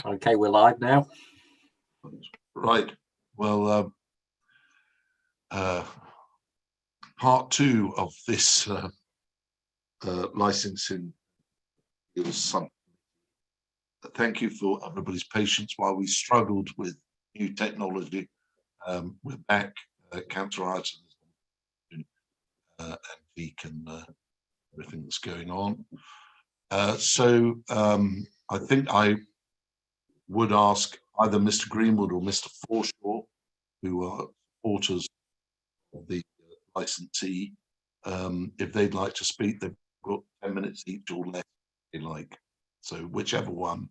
Okay, we're live now. Right. Well, part two of this licensing is something. Thank you for everybody's patience while we struggled with new technology. We're back. Cancer items, and Veek and everything that's going on. So I think I would ask either Mr. Greenwood or Mr. Forshaw, who are supporters of the licensee, if they'd like to speak. They've got 10 minutes each or less they like. So whichever one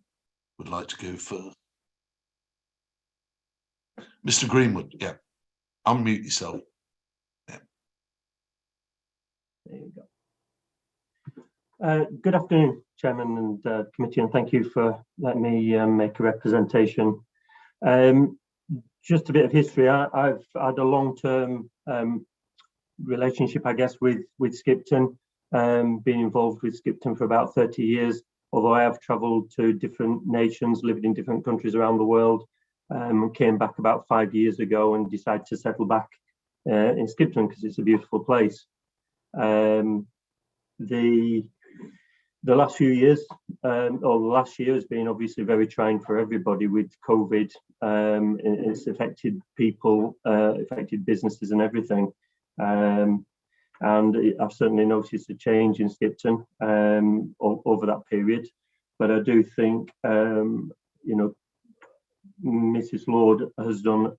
would like to go first. Mr. Greenwood, yeah. Unmute yourself. Yeah. There you go. Good afternoon, Chairman and Committee, and thank you for letting me make a representation. Just a bit of history. I've had a long-term relationship, I guess, with Skipton, been involved with Skipton for about 30 years, although I have travelled to different nations, lived in different countries around the world, came back about 5 years ago and decided to settle back in Skipton because it's a beautiful place. The last few years, or the last year, has been obviously very trying for everybody with COVID. It's affected people, affected businesses and everything. And I've certainly noticed a change in Skipton over that period. But I do think, Mrs. Lord has done,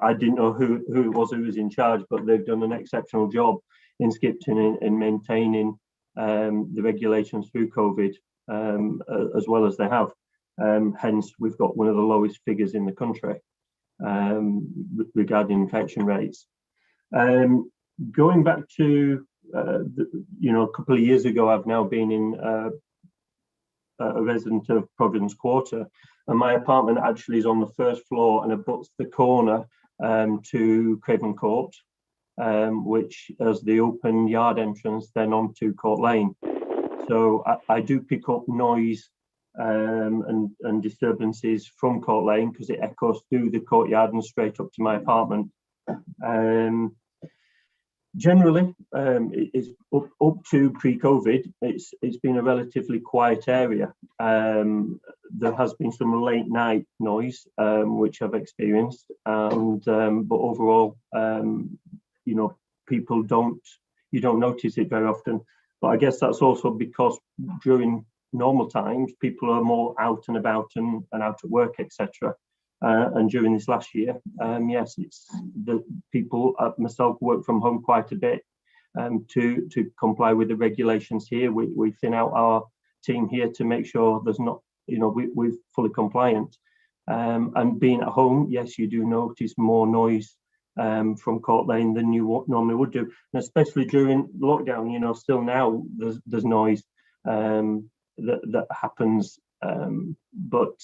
I didn't know who it was who was in charge, but they've done an exceptional job in Skipton in maintaining the regulations through COVID as well as they have. Hence, we've got one of the lowest figures in the country regarding infection rates. Going back to, a couple of years ago, I've now been in a resident of Providence Quarter, and my apartment actually is on the first floor and abuts the corner to Craven Court, which has the open yard entrance then onto Court Lane. So I do pick up noise and disturbances from Court Lane because it echoes through the courtyard and straight up to my apartment. Generally, it's up to pre-COVID, it's been a relatively quiet area. There has been some late night noise, which I've experienced, and but overall, people you don't notice it very often. But I guess that's also because during normal times, people are more out and about and out at work, etc. And during this last year, yes, it's the people, myself, work from home quite a bit to comply with the regulations here. We thin out our team here to make sure there's not, we're fully compliant. And being at home, yes, you do notice more noise from Court Lane than you normally would do, and especially during lockdown. Still now there's noise that happens, but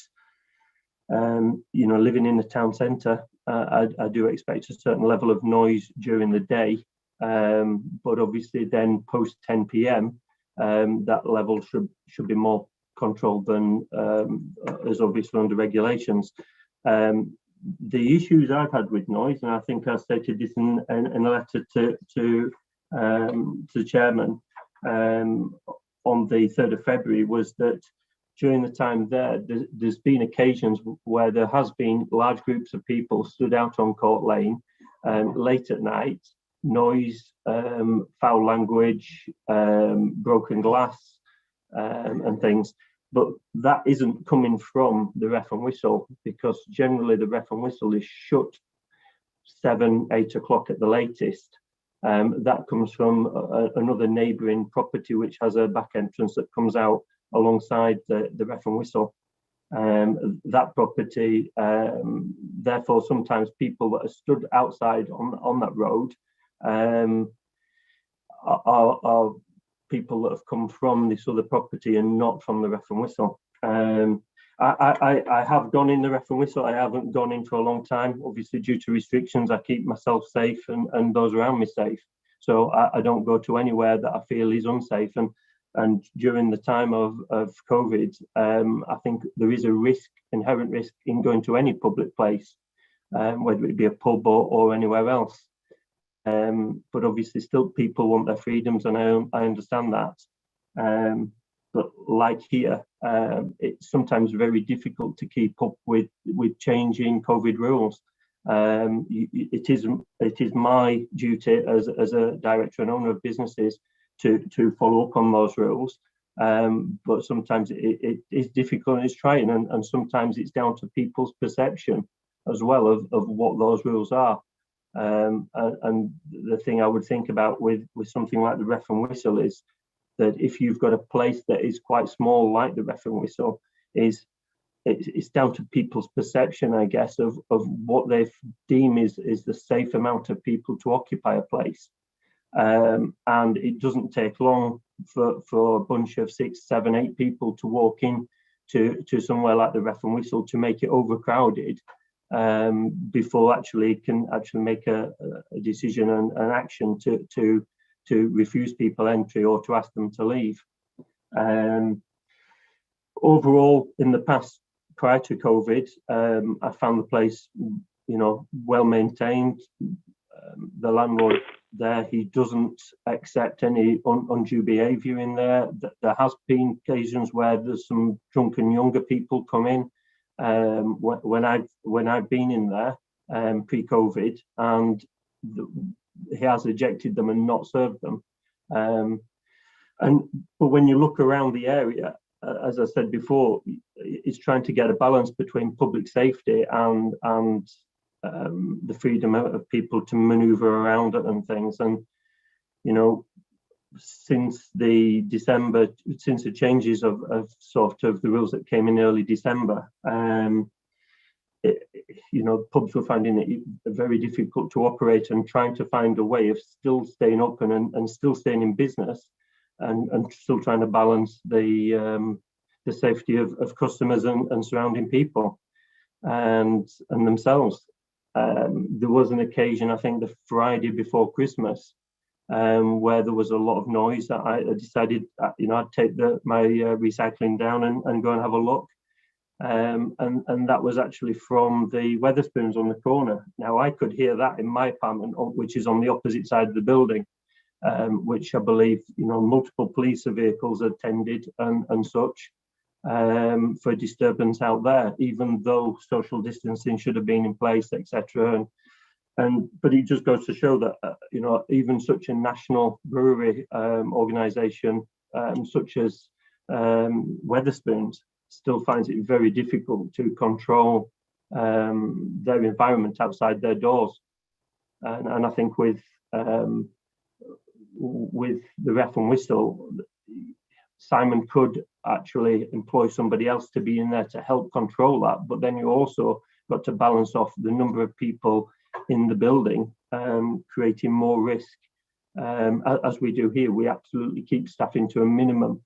living in the town centre, I do expect a certain level of noise during the day, but obviously then post 10 p.m. That level should be more controlled than is obviously under regulations. The issues I've had with noise, and I think I stated this in a letter to the chairman on the 3rd of February, was that during the time there's been occasions where there has been large groups of people stood out on Court Lane late at night, noise, foul language, broken glass, and things. But that isn't coming from the ref and whistle, because generally the ref and whistle is shut 7, 8 o'clock at the latest. That comes from another neighbouring property which has a back entrance that comes out alongside the ref and whistle. That property, therefore, sometimes people that are stood outside on that road are people that have come from this other property and not from the ref and whistle. I have gone in the ref and whistle. I haven't gone in for a long time, obviously due to restrictions. I keep myself safe and those around me safe. So I don't go to anywhere that I feel is unsafe. And And during the time of COVID, I think there is a risk, inherent risk in going to any public place, whether it be a pub or anywhere else. But obviously still people want their freedoms, and I understand that. But like here, it's sometimes very difficult to keep up with changing COVID rules. It is my duty as a director and owner of businesses to follow up on those rules. But sometimes it is difficult and it's trying, and sometimes it's down to people's perception as well of what those rules are. And the thing I would think about with something like the ref and whistle is that if you've got a place that is quite small, like the ref and whistle, it's down to people's perception, I guess, of what they deem is the safe amount of people to occupy a place. And it doesn't take long for a bunch of 6, 7, 8 people to walk in to somewhere like the ref and whistle to make it overcrowded, before can make a decision and an action to refuse people entry or to ask them to leave. Overall, in the past, prior to COVID, I found the place, well maintained. The landlord there, he doesn't accept any undue behaviour in there. There has been occasions where there's some drunken younger people come in. When I've been in there pre-COVID, and he has ejected them and not served them. But when you look around the area, as I said before, it's trying to get a balance between public safety and the freedom of people to manoeuvre around it and things. And since the changes of sort of the rules that came in early December, pubs were finding it very difficult to operate and trying to find a way of still staying open and still staying in business, and still trying to balance the safety of customers and surrounding people and themselves. There was an occasion, I think the Friday before Christmas, where there was a lot of noise. That I decided, I'd take my recycling down and go and have a look. And that was actually from the Wetherspoons on the corner. Now I could hear that in my apartment, which is on the opposite side of the building, which I believe multiple police vehicles attended and such, for disturbance out there, even though social distancing should have been in place, etc. But it just goes to show that even such a national brewery organisation such as Wetherspoons still finds it very difficult to control their environment outside their doors. And I think with the ref and whistle, Simon could actually employ somebody else to be in there to help control that. But then you also got to balance off the number of people in the building, creating more risk. As we do here, we absolutely keep staffing to a minimum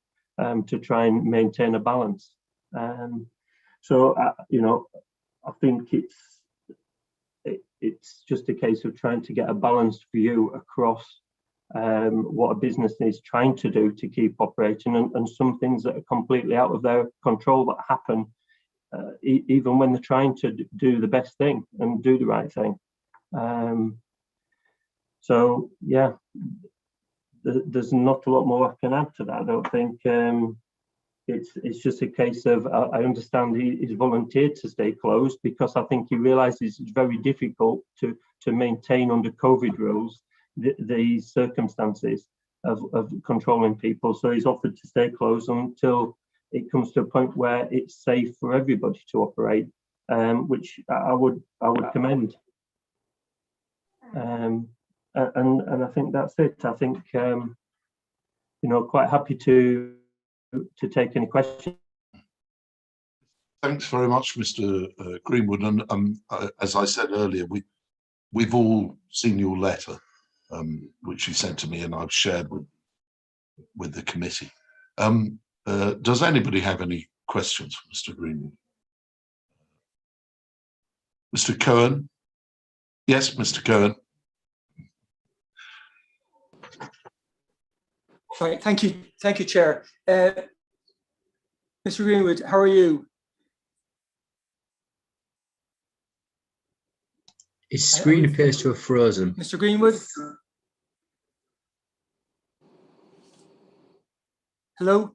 to try and maintain a balance. So I think it's just a case of trying to get a balanced view across what a business is trying to do to keep operating, and some things that are completely out of their control that happen even when they're trying to do the best thing and do the right thing. So yeah, there's not a lot more I can add to that. I don't think. It's just a case of I understand he's volunteered to stay closed because I think he realises it's very difficult to maintain under COVID rules the circumstances of controlling people. So he's offered to stay closed until it comes to a point where it's safe for everybody to operate, which I would commend. And I think that's it. I think quite happy to take any questions. Thanks very much, Mr. Greenwood. And as I said earlier, we've all seen your letter, which you sent to me, and I've shared with the committee. Does anybody have any questions for Mr. Greenwood? Mr. Cohen? Yes, Mr. Cohen. Right, thank you, Chair. Mr. Greenwood, how are you? His screen appears to have frozen. Mr. Greenwood? Hello?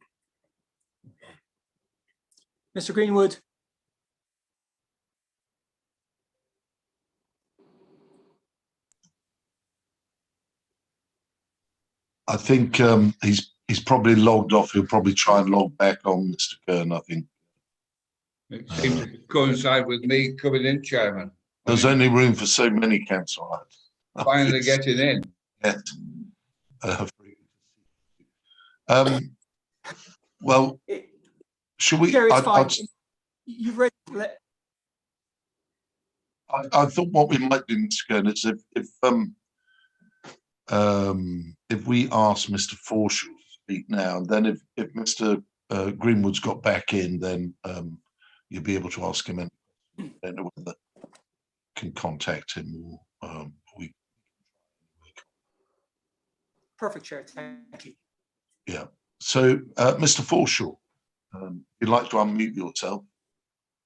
Mr. Greenwood? I think he's probably logged off. He'll probably try and log back on, Mr. Kern, I think. It seems to coincide with me coming in, Chairman. There's only room for so many councillors. Finally getting in. Yet. Well, should we? Chair, it's fine. You've read. I thought what we might do, Mr. Kern, is if we ask Mr. Forshaw to speak now, and then if Mr. Greenwood's got back in, then you'll be able to ask him. And I don't know whether you can contact him or we. Perfect, Chair. Thank you. Yeah. So, Mr. Forshaw, you'd like to unmute yourself.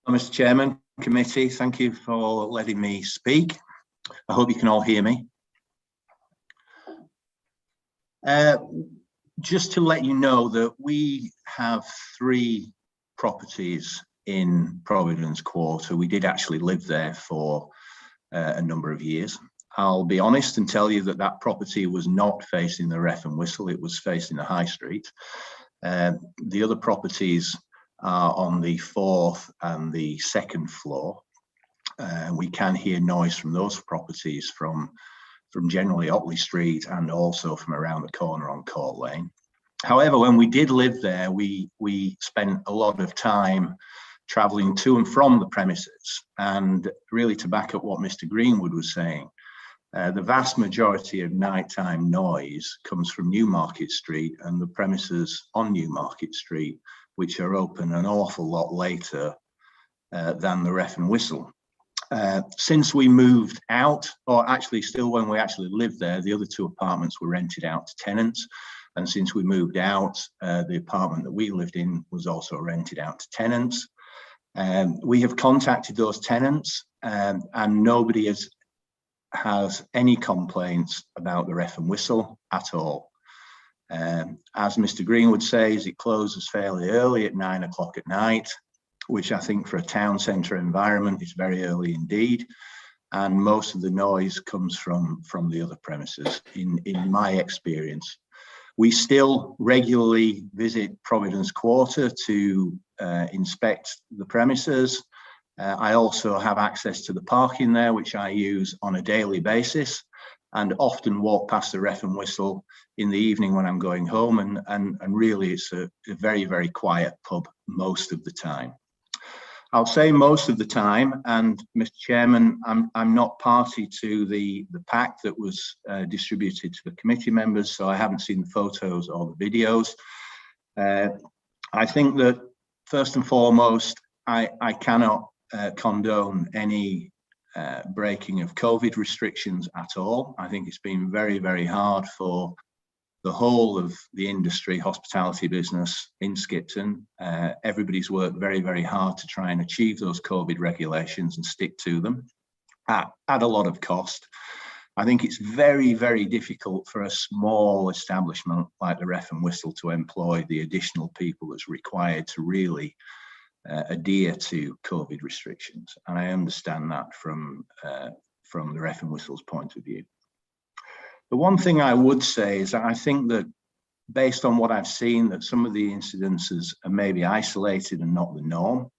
Mr. Chairman, committee, thank you for letting me speak. I hope you can all hear me. Just to let you know that we have 3 properties in Providence Quarter. We did actually live there for a number of years. I'll be honest and tell you that that property was not facing the Ref and Whistle, it was facing the High Street. The other properties are on the 4th and the 2nd floor. We can hear noise from those properties from generally Otley Street and also from around the corner on Court Lane. However, when we did live there, we spent a lot of time travelling to and from the premises. And really, to back up what Mr. Greenwood was saying, the vast majority of nighttime noise comes from Newmarket Street and the premises on Newmarket Street, which are open an awful lot later than the Ref and Whistle. Since we moved out, or actually still when we actually lived there, the other 2 apartments were rented out to tenants. And since we moved out, the apartment that we lived in was also rented out to tenants. We have contacted those tenants and nobody has any complaints about the Ref and Whistle at all. As Mr. Greenwood says, it closes fairly early at 9 o'clock at night, which I think for a town centre environment is very early indeed. And most of the noise comes from the other premises, in my experience. We still regularly visit Providence Quarter to inspect the premises. I also have access to the parking there, which I use on a daily basis, and often walk past the Ref and Whistle in the evening when I'm going home. And really, it's a very, very quiet pub most of the time. I'll say most of the time, and Mr. Chairman, I'm not party to the pack that was distributed to the committee members, so I haven't seen the photos or the videos. I think that first and foremost, I cannot condone any breaking of COVID restrictions at all. I think it's been very, very hard for the whole of the industry, hospitality business in Skipton. Everybody's worked very, very hard to try and achieve those COVID regulations and stick to them at a lot of cost. I think it's very, very difficult for a small establishment like the Ref and Whistle to employ the additional people that's required to really adhere to COVID restrictions. And I understand that from the Ref and Whistle's point of view. The one thing I would say is that I think that based on what I've seen, that some of the incidences are maybe isolated and not the norm.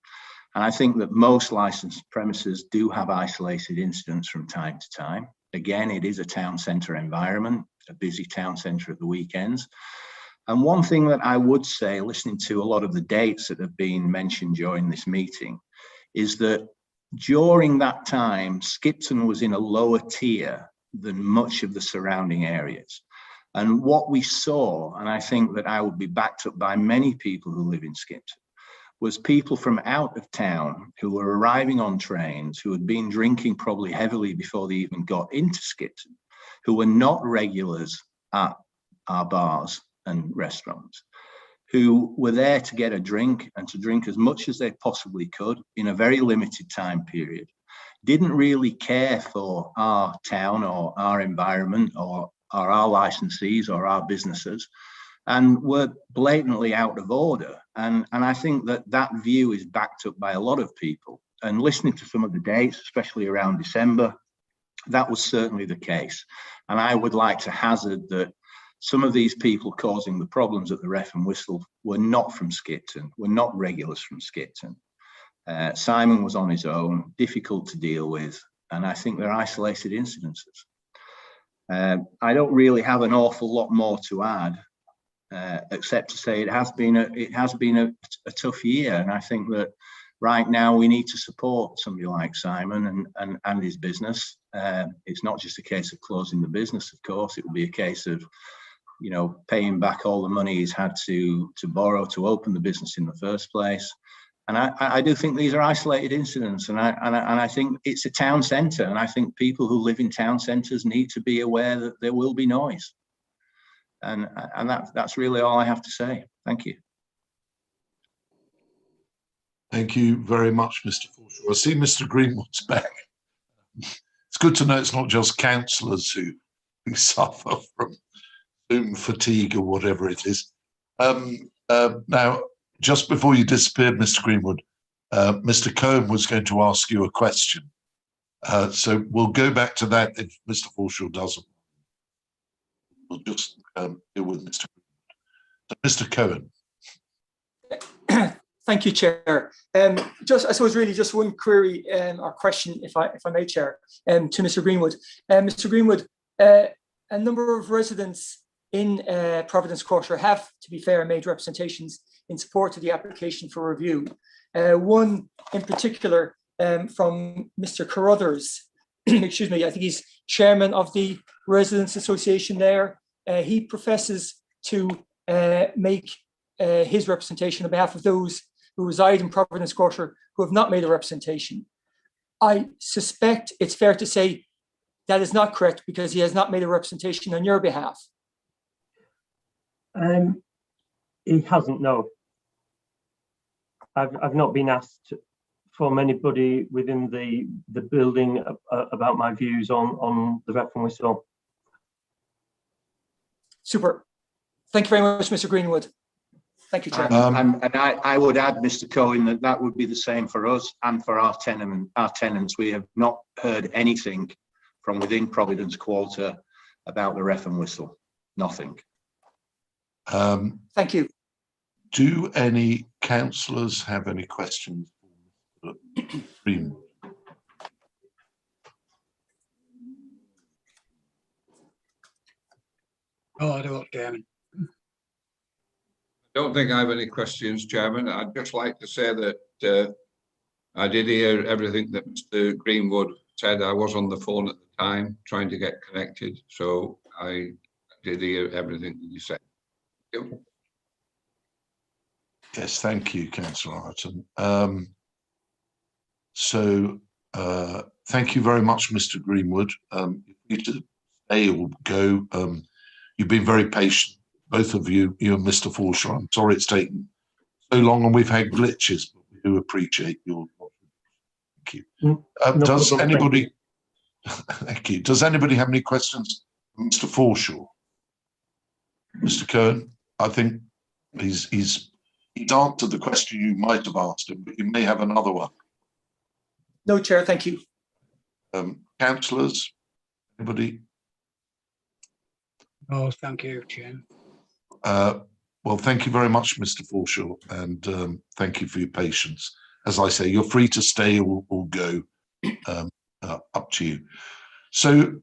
And I think that most licensed premises do have isolated incidents from time to time. Again, it is a town centre environment, a busy town centre at the weekends. And one thing that I would say, listening to a lot of the dates that have been mentioned during this meeting, is that during that time, Skipton was in a lower tier than much of the surrounding areas. And what we saw, and I think that I would be backed up by many people who live in Skipton, was people from out of town who were arriving on trains, who had been drinking probably heavily before they even got into Skipton, who were not regulars at our bars, and restaurants, who were there to get a drink and to drink as much as they possibly could in a very limited time period, didn't really care for our town or our environment or our licensees or our businesses, and were blatantly out of order. And I think that view is backed up by a lot of people. And listening to some of the dates, especially around December, that was certainly the case. And I would like to hazard that some of these people causing the problems at the Ref and Whistle were not from Skipton, were not regulars from Skipton. Simon was on his own, difficult to deal with, and I think they're isolated incidences. I don't really have an awful lot more to add, except to say it has been a tough year, and I think that right now we need to support somebody like Simon and his business. It's not just a case of closing the business, of course. It will be a case of, you know, paying back all the money he's had to borrow to open the business in the first place. And I do think these are isolated incidents, and I think it's a town centre, and I think people who live in town centres need to be aware that there will be noise. And that's really all I have to say. Thank you. Thank you very much, Mr. Forshaw. I see Mr. Greenwood's back. It's good to know it's not just councillors who suffer from Zoom fatigue or whatever it is. Now, just before you disappeared, Mr. Greenwood, Mr. Cohen was going to ask you a question. So we'll go back to that if Mr. Forshaw doesn't. We'll just deal with Mr. Greenwood. So, Mr. Cohen. Thank you, Chair. Just, I suppose, really just one query or question, if I may, Chair, to Mr. Greenwood. Mr. Greenwood, a number of residents in Providence Quarter have, to be fair, made representations in support of the application for review. One in particular from Mr. Carruthers, excuse me, I think he's chairman of the Residents Association there. He professes to make his representation on behalf of those who reside in Providence Quarter who have not made a representation. I suspect it's fair to say that is not correct because he has not made a representation on your behalf. He hasn't, no. I've not been asked from anybody within the building about my views on the Ref and Whistle. Super. Thank you very much, Mr. Greenwood. Thank you, Chair. And I would add, Mr. Cohen, that would be the same for us and for our tenants. We have not heard anything from within Providence Quarter about the Ref and Whistle. Nothing. Thank you. Do any councillors have any questions for Mr. Greenwood? Oh, I don't, Chairman. I don't think I have any questions, Chairman. I'd just like to say that I did hear everything that Mr. Greenwood said. I was on the phone at the time trying to get connected, so I did hear everything that you said. Thank you. Yes, thank you, Councillor Ireton. So thank you very much, Mr. Greenwood. You to stay or go. You've been very patient, both of you, you and Mr. Forshaw. I'm sorry it's taken so long and we've had glitches, but we do appreciate your. Thank you. No does problem, anybody? Thank you. Does anybody have any questions, Mr. Forshaw? Mr. Cohen, I think he's answered the question you might have asked him, but you may have another one. No, Chair, thank you. Councillors, anybody? Oh, thank you, Chair. Well, thank you very much, Mr. Forshaw, and thank you for your patience. As I say, you're free to stay or go, up to you. So,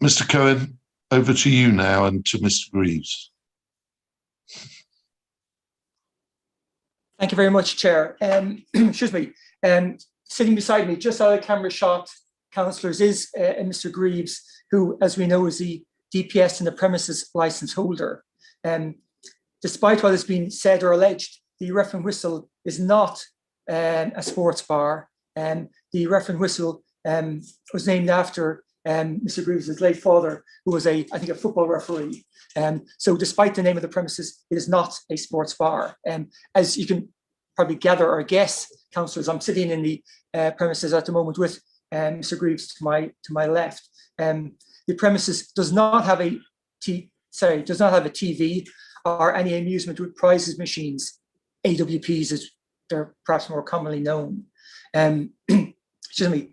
Mr. Cohen, over to you now and to Mr. Greaves. Thank you very much, Chair. Excuse me. Sitting beside me, just out of camera shot, councillors, is Mr. Greaves, who, as we know, is the DPS and the premises licence holder. Despite what has been said or alleged, the Ref and Whistle is not a sports bar. The Ref and Whistle was named after Mr. Greaves' late father, who was I think a football referee. So despite the name of the premises, it is not a sports bar. As you can probably gather or guess, councillors, I'm sitting in the premises at the moment with Mr. Greaves to my left. The premises does not have a TV or any amusement with prizes machines, AWPs as they're perhaps more commonly known. Excuse me.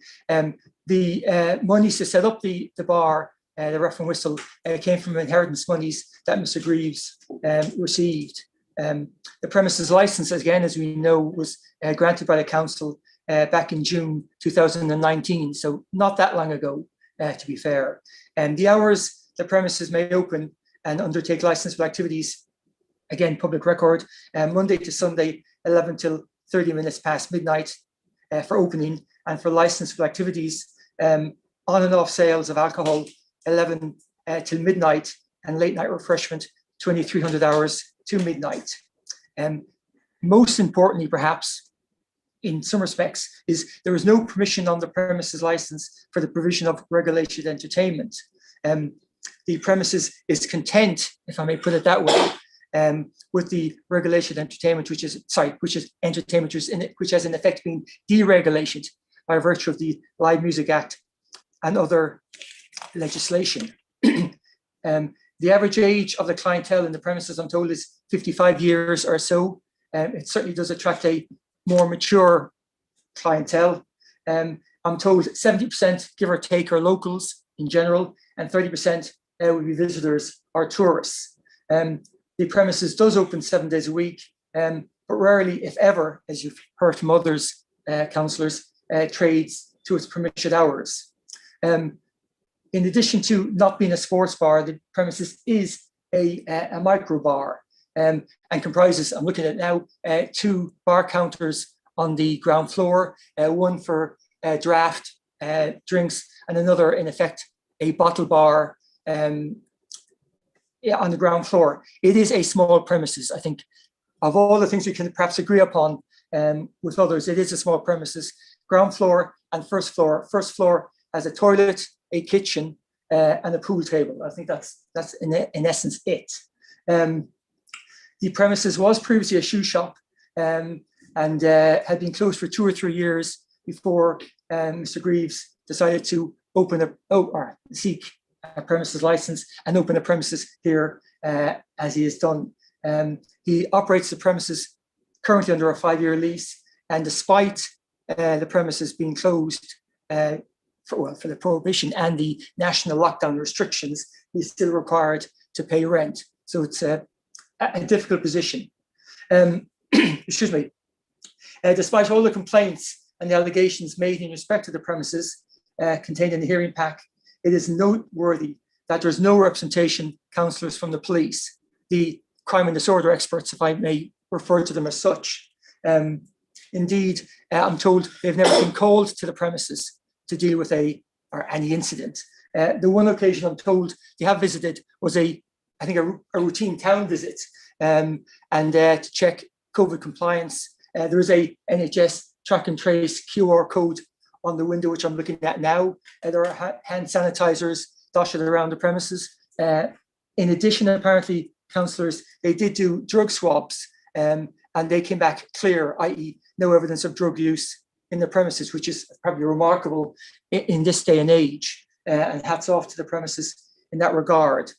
The monies to set up the bar, the Ref and Whistle, came from inheritance monies that Mr. Greaves received. The premises license, again, as we know, was granted by the council back in June 2019, so not that long ago, to be fair. And the hours the premises may open and undertake licensable activities, again, public record, Monday to Sunday, 11 till 30 minutes past midnight for opening, and for licensable activities, on and off sales of alcohol, 11 till midnight, and late night refreshment, 2300 hours to midnight. Most importantly, perhaps, in some respects, is there is no permission on the premises license for the provision of regulated entertainment. The premises is content, if I may put it that way, with the regulated entertainment, which is entertainment which has in effect been deregulated by virtue of the Live Music Act and other legislation. The average age of the clientele in the premises, I'm told, is 55 years or so. It certainly does attract a more mature clientele. I'm told 70%, give or take, are locals in general, and 30% would be visitors or tourists. The premises does open 7 days a week, but rarely, if ever, as you've heard from others, councillors, trades to its permitted hours. In addition to not being a sports bar, the premises is a micro bar, and comprises, I'm looking at now, 2 bar counters on the ground floor, one for draft drinks, and another, in effect, a bottle bar on the ground floor. It is a small premises. I think of all the things we can perhaps agree upon with others, it is a small premises. Ground floor and first floor. First floor has a toilet, a kitchen, and a pool table. I think that's in essence it. The premises was previously a shoe shop, and had been closed for 2 or 3 years before Mr. Greaves decided to seek a premises license and open a premises here, as he has done. He operates the premises currently under a 5-year lease, and despite the premises being closed for the prohibition and the national lockdown restrictions, he's still required to pay rent. So it's a difficult position. Excuse me. Despite all the complaints and the allegations made in respect to the premises contained in the hearing pack, it is noteworthy that there's no representation, councillors, from the police, the crime and disorder experts, if I may refer to them as such. Indeed, I'm told they've never been called to the premises to deal with any incident. The one occasion I'm told they have visited was I think a routine town visit, and to check COVID compliance. There is a NHS track and trace QR code on the window, which I'm looking at now. There are hand sanitizers dotted around the premises. In addition, apparently, councillors, they did do drug swabs, and they came back clear, i.e. no evidence of drug use in the premises, which is probably remarkable in this day and age, and hats off to the premises in that regard.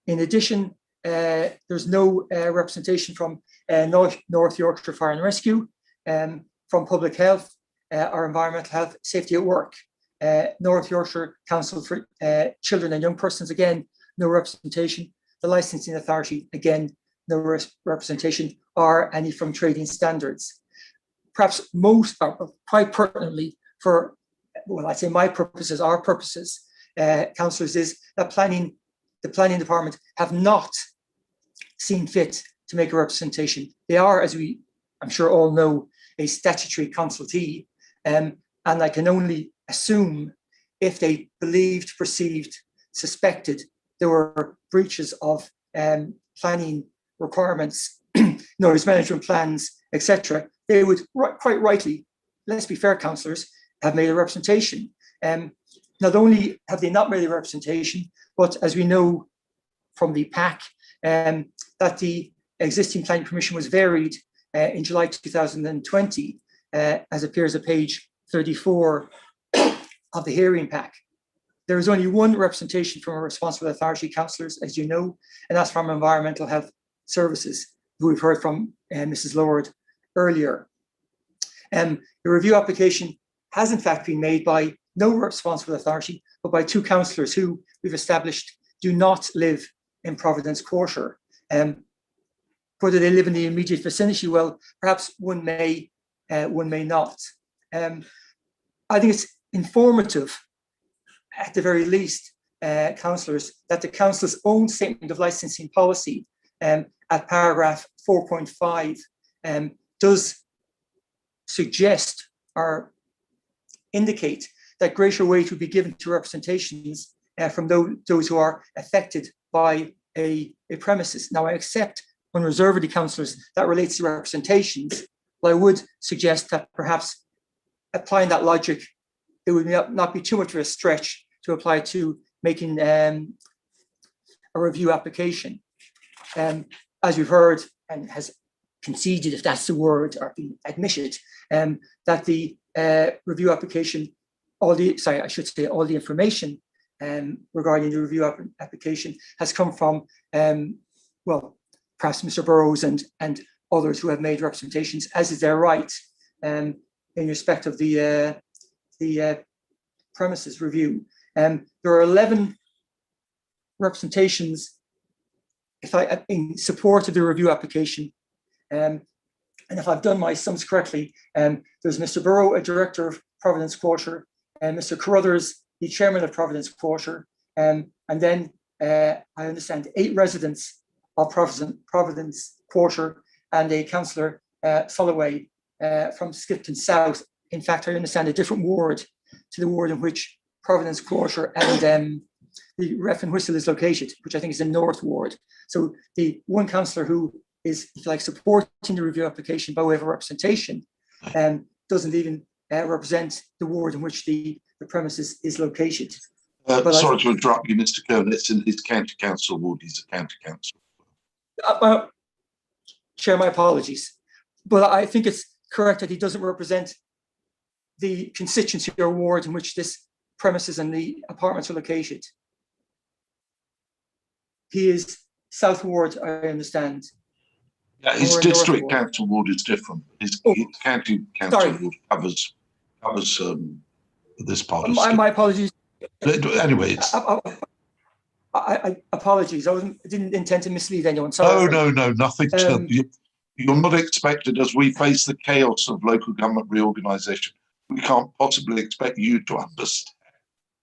In addition, there's no representation from North Yorkshire Fire and Rescue, from Public Health or Environmental Health, Safety at Work. North Yorkshire Council for Children and Young Persons, again, no representation. The Licensing Authority, again, no representation, or any from Trading Standards. Perhaps quite pertinently for, well, I'd say my purposes, our purposes, councillors, is that the planning department have not seen fit to make a representation. They are, as I'm sure all know, a statutory consultee, and I can only assume if they believed, perceived, suspected there were breaches of planning requirements, noise management plans, etc., they would quite rightly, let's be fair, councillors, have made a representation. not only have they not made a representation, but as we know from the pack, that the existing planning permission was varied in July 2020, as appears at page 34 of the hearing pack. There is only one representation from a responsible authority councillors, as you know, and that's from Environmental Health Services, who we've heard from Mrs. Lord earlier. The review application has in fact been made by no responsible authority, but by two councillors who we've established do not live in Providence Quarter. Whether they live in the immediate vicinity, well, perhaps one may not. I think it's informative, at the very least, councillors, that the council's own statement of licensing policy at paragraph 4.5 does suggest or indicate that greater weight would be given to representations from those who are affected by a premises. Now, I accept unreservedly, councillors, that relates to representations, but I would suggest that perhaps applying that logic, it would not be too much of a stretch to apply to making a review application. As we've heard and has conceded, if that's the word, or been admitted, that the review application, all the information regarding the review application has come from, well, perhaps Mr. Burrows and others who have made representations, as is their right, in respect of the premises review. There are 11 representations in support of the review application. And if I've done my sums correctly, there's Mr. Burrow, a director of Providence Quarter, and Mr. Carruthers, the chairman of Providence Quarter, and then I understand 8 residents of Providence Quarter and a councillor, Soloway, from Skipton South. In fact, I understand a different ward to the ward in which Providence Quarter and the Ref and Whistle is located, which I think is the North Ward. So the one councillor who is, if you like, supporting the review application by way of a representation doesn't even represent the ward in which the premises is located. Sorry to interrupt you, Mr. Cohen. It's in his county council ward. He's a county council. Chair, my apologies, but I think it's correct that he doesn't represent the constituency or ward in which this premises and the apartments are located. He is South Ward, I understand. Yeah, his district council ward is different. His county council ward covers this part of my apologies. Anyway, it's I apologies. I didn't intend to mislead anyone. Sorry. Oh no, nothing. You're not expected, as we face the chaos of local government reorganisation. We can't possibly expect you to understand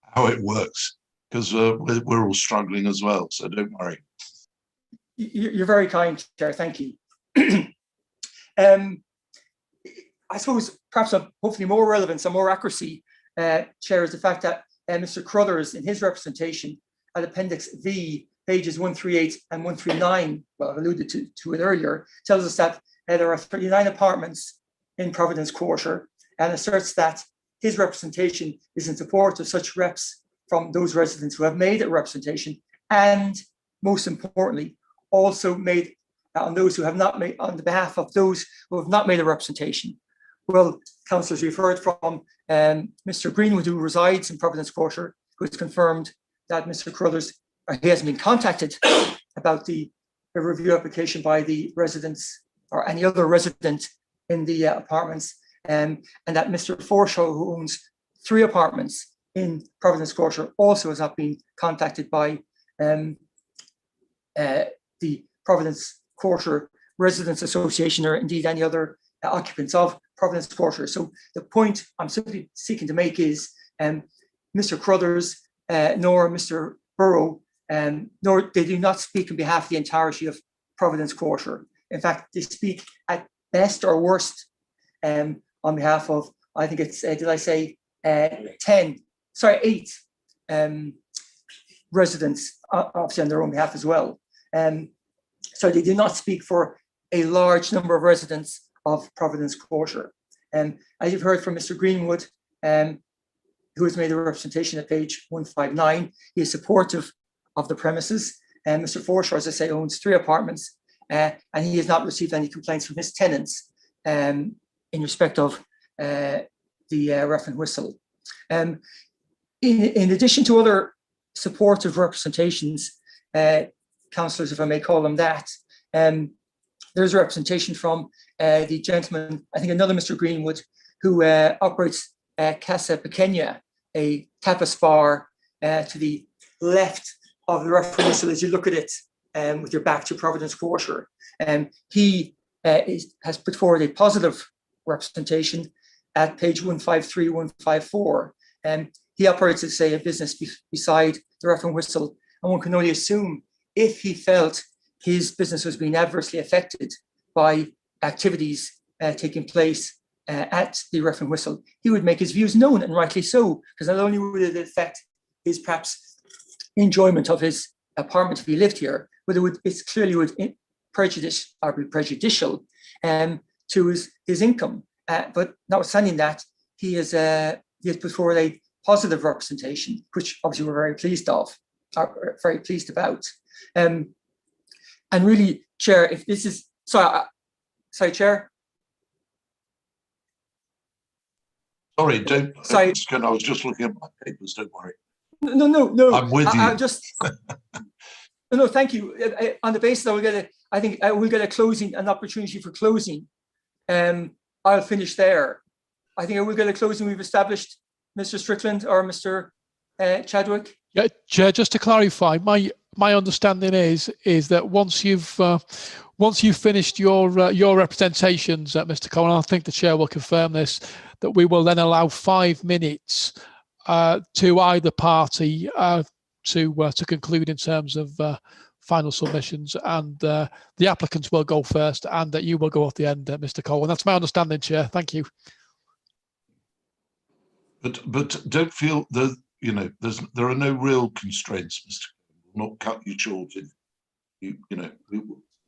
how it works, because we're all struggling as well. So don't worry. You're very kind, Chair. Thank you. I suppose perhaps hopefully more relevance and more accuracy, Chair, is the fact that Mr. Carruthers, in his representation at Appendix V, pages 138 and 139, well, I've alluded to it earlier, tells us that there are 39 apartments in Providence Quarter, and asserts that his representation is in support of such reps from those residents who have made a representation, and most importantly, also made on those who have not made, on the behalf of those who have not made a representation. Well, councillors, we've heard from Mr. Greenwood, who resides in Providence Quarter, who has confirmed that Mr. Carruthers, he hasn't been contacted about the review application by the residents or any other resident in the apartments, and that Mr. Forshaw, who owns 3 apartments in Providence Quarter, also has not been contacted by the Providence Quarter Residents Association, or indeed any other occupants of Providence Quarter. So the point I'm simply seeking to make is Mr. Carruthers nor Mr. Burrow, nor they do not speak on behalf of the entirety of Providence Quarter. In fact, they speak at best or worst on behalf of, I think it's, did I say 8 residents, obviously on their own behalf as well. So they do not speak for a large number of residents of Providence Quarter. As you've heard from Mr. Greenwood, who has made a representation at page 159. He is supportive of the premises. And Mr. Forshaw, as I say, owns 3 apartments, and he has not received any complaints from his tenants in respect of the rough and whistle. In addition to other supportive representations, councillors, if I may call them that, there's a representation from the gentleman, I think another Mr. Greenwood, who operates Casa Pequeña, a tapas bar to the left of the rough and whistle as you look at it with your back to Providence Quarter. He has put forward a positive representation at page 153, 154. He operates, as say, a business beside the rough and whistle, and one can only assume if he felt his business was being adversely affected by activities taking place at the rough and whistle, he would make his views known, and rightly so, because not only would it affect his perhaps enjoyment of his apartment if he lived here, but it clearly would be prejudicial to his income. But notwithstanding that, he has put forward a positive representation, which obviously we're very pleased about. And really, Chair, if this is sorry, Chair. Sorry, don't. Sorry. I was just looking at my papers. Don't worry. No. I'm with you. I just. No, thank you. On the basis that we'll get a closing, an opportunity for closing. I'll finish there. I think I will get a closing. We've established Mr. Strickland or Mr. Chadwick. Yeah, Chair, just to clarify, my understanding is that once you've finished your representations, Mr. Cohen, I think the Chair will confirm this, that we will then allow 5 minutes to either party to conclude in terms of final submissions, and the applicants will go first, and that you will go off the end, Mr. Cohen. That's my understanding, Chair. Thank you. But don't feel that there are no real constraints, Mr. We'll not cut you short.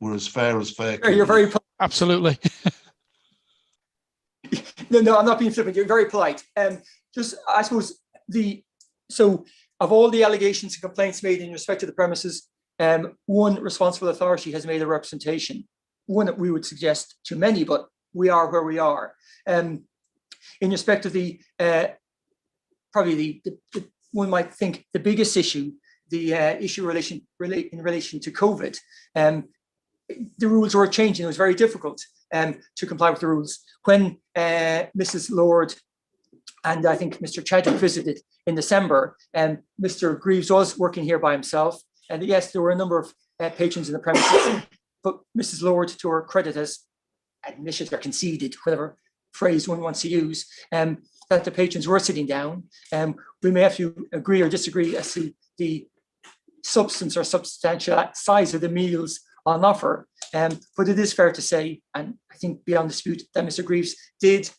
We're as fair as fair. You're very absolutely. No, I'm not being flippant. You're very polite. Just, I suppose so of all the allegations and complaints made in respect to the premises, one responsible authority has made a representation. One that we would suggest to many, but we are where we are. In respect of the probably the one might think the biggest issue, the issue in relation to COVID. The rules were changing. It was very difficult to comply with the rules. When Mrs. Lord and I think Mr. Chadwick visited in December, Mr. Greaves was working here by himself. And yes, there were a number of patrons in the premises, but Mrs. Lord, to her credit, has admitted or conceded, whatever phrase one wants to use, that the patrons were sitting down. We may have to agree or disagree as to the substance or substantial size of the meals on offer, but it is fair to say, and I think beyond dispute, that Mr. Greaves did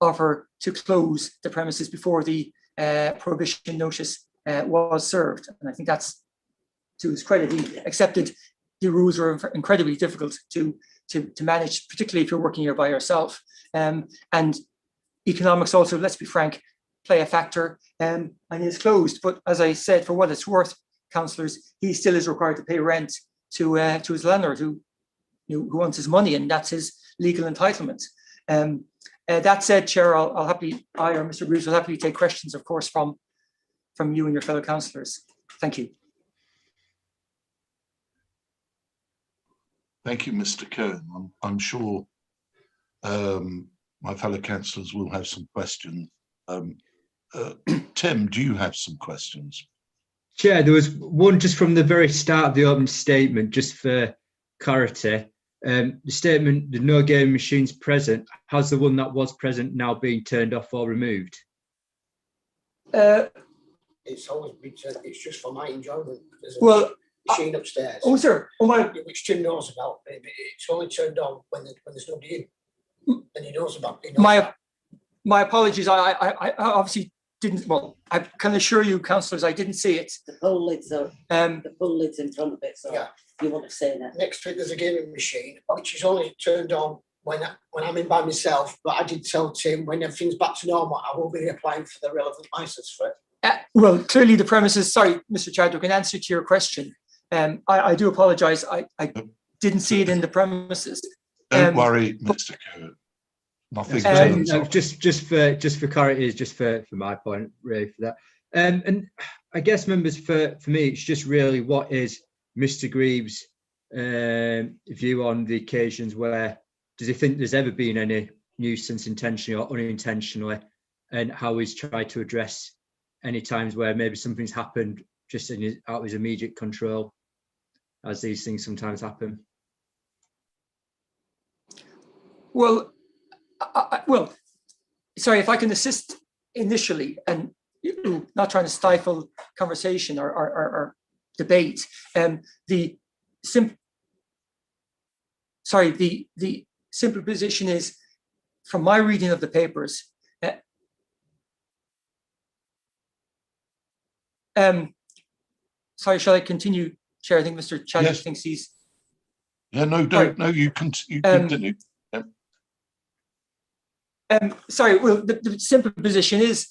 offer to close the premises before the prohibition notice was served, and I think that's to his credit. He accepted the rules were incredibly difficult to manage, particularly if you're working here by yourself, and economics also, let's be frank, play a factor, and it is closed. But as I said, for what it's worth, councillors, he still is required to pay rent to his landlord who wants his money, and that's his legal entitlement. That said, Chair, I or Mr. Greaves will happily take questions, of course, from you and your fellow councillors. Thank you. Thank you, Mr. Cohen. I'm sure my fellow councillors will have some questions. Tim, do you have some questions? Chair, there was one just from the very start of the opening statement, just for clarity. The statement, the no gaming machines present, has the one that was present now being turned off or removed? It's always been said, it's just for my enjoyment. There's a machine upstairs. Oh, sir. Oh, my. Which Tim knows about. It's only turned on when there's nobody in. And he knows about it. My apologies. I obviously didn't. Well, I can assure you, councillors, I didn't see it. The pull lids are the pull lids in front of it. So yeah, you want to say that. Next to it, there's a gaming machine, which is only turned on when I'm in by myself, but I did tell Tim when everything's back to normal, I will be applying for the relevant license for it. Well, clearly the premises, sorry, Mr. Chadwick, in answer to your question, I do apologise. I didn't see it in the premises. Don't worry, Mr. Cohen. Nothing No, turns up. just for clarity, is just for my point, really, for that. And I guess, members, for me, it's just really what is Mr. Greaves' view on the occasions where does he think there's ever been any nuisance intentionally or unintentionally, and how he's tried to address any times where maybe something's happened just out of his immediate control, as these things sometimes happen. Well, well, sorry, if I can assist initially, and not trying to stifle conversation or debate. The simple position is, from my reading of the papers, sorry, shall I continue, Chair? I think Mr. Chadwick thinks he's. Yeah, no, don't. No, you continue. Sorry, well, the simple position is,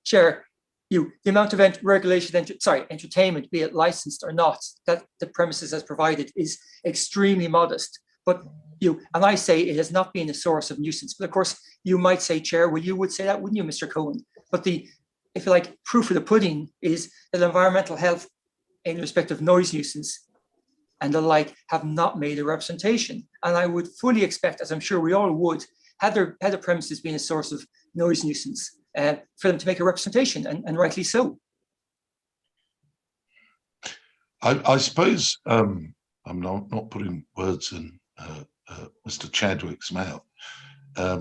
Chair, the amount of entertainment, be it licensed or not, that the premises has provided is extremely modest. But and I say it has not been a source of nuisance. But of course, you might say, Chair, well, you would say that, wouldn't you, Mr. Cohen? But if you like, proof of the pudding is that environmental health in respect of noise nuisance and the like have not made a representation. And I would fully expect, as I'm sure we all would, had the premises been a source of noise nuisance, for them to make a representation, and rightly so. I suppose I'm not putting words in Mr. Chadwick's mouth. I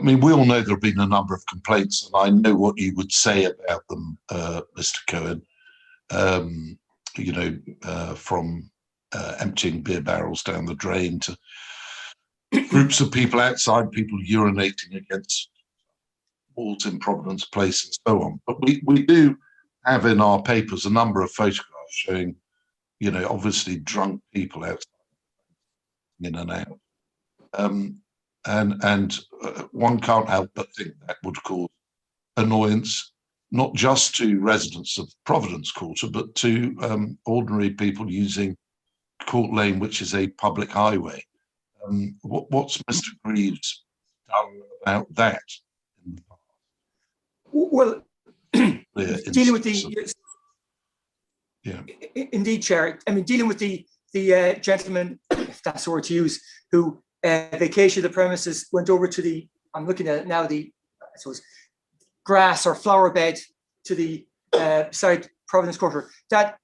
mean, we all know there have been a number of complaints, and I know what you would say about them, Mr. Cohen. From emptying beer barrels down the drain to groups of people outside, people urinating against walls in Providence Place and so on. But we do have in our papers a number of photographs showing, obviously drunk people outside, in and out. And one can't help but think that would cause annoyance, not just to residents of Providence Quarter, but to ordinary people using Court Lane, which is a public highway. What's Mr. Greaves done about that? Well, dealing with indeed, Chair. I mean, dealing with the gentleman, if that's the word to use, who vacated the premises, went over to I'm looking at it now, I suppose, grass or flower bed to the side Providence Quarter. That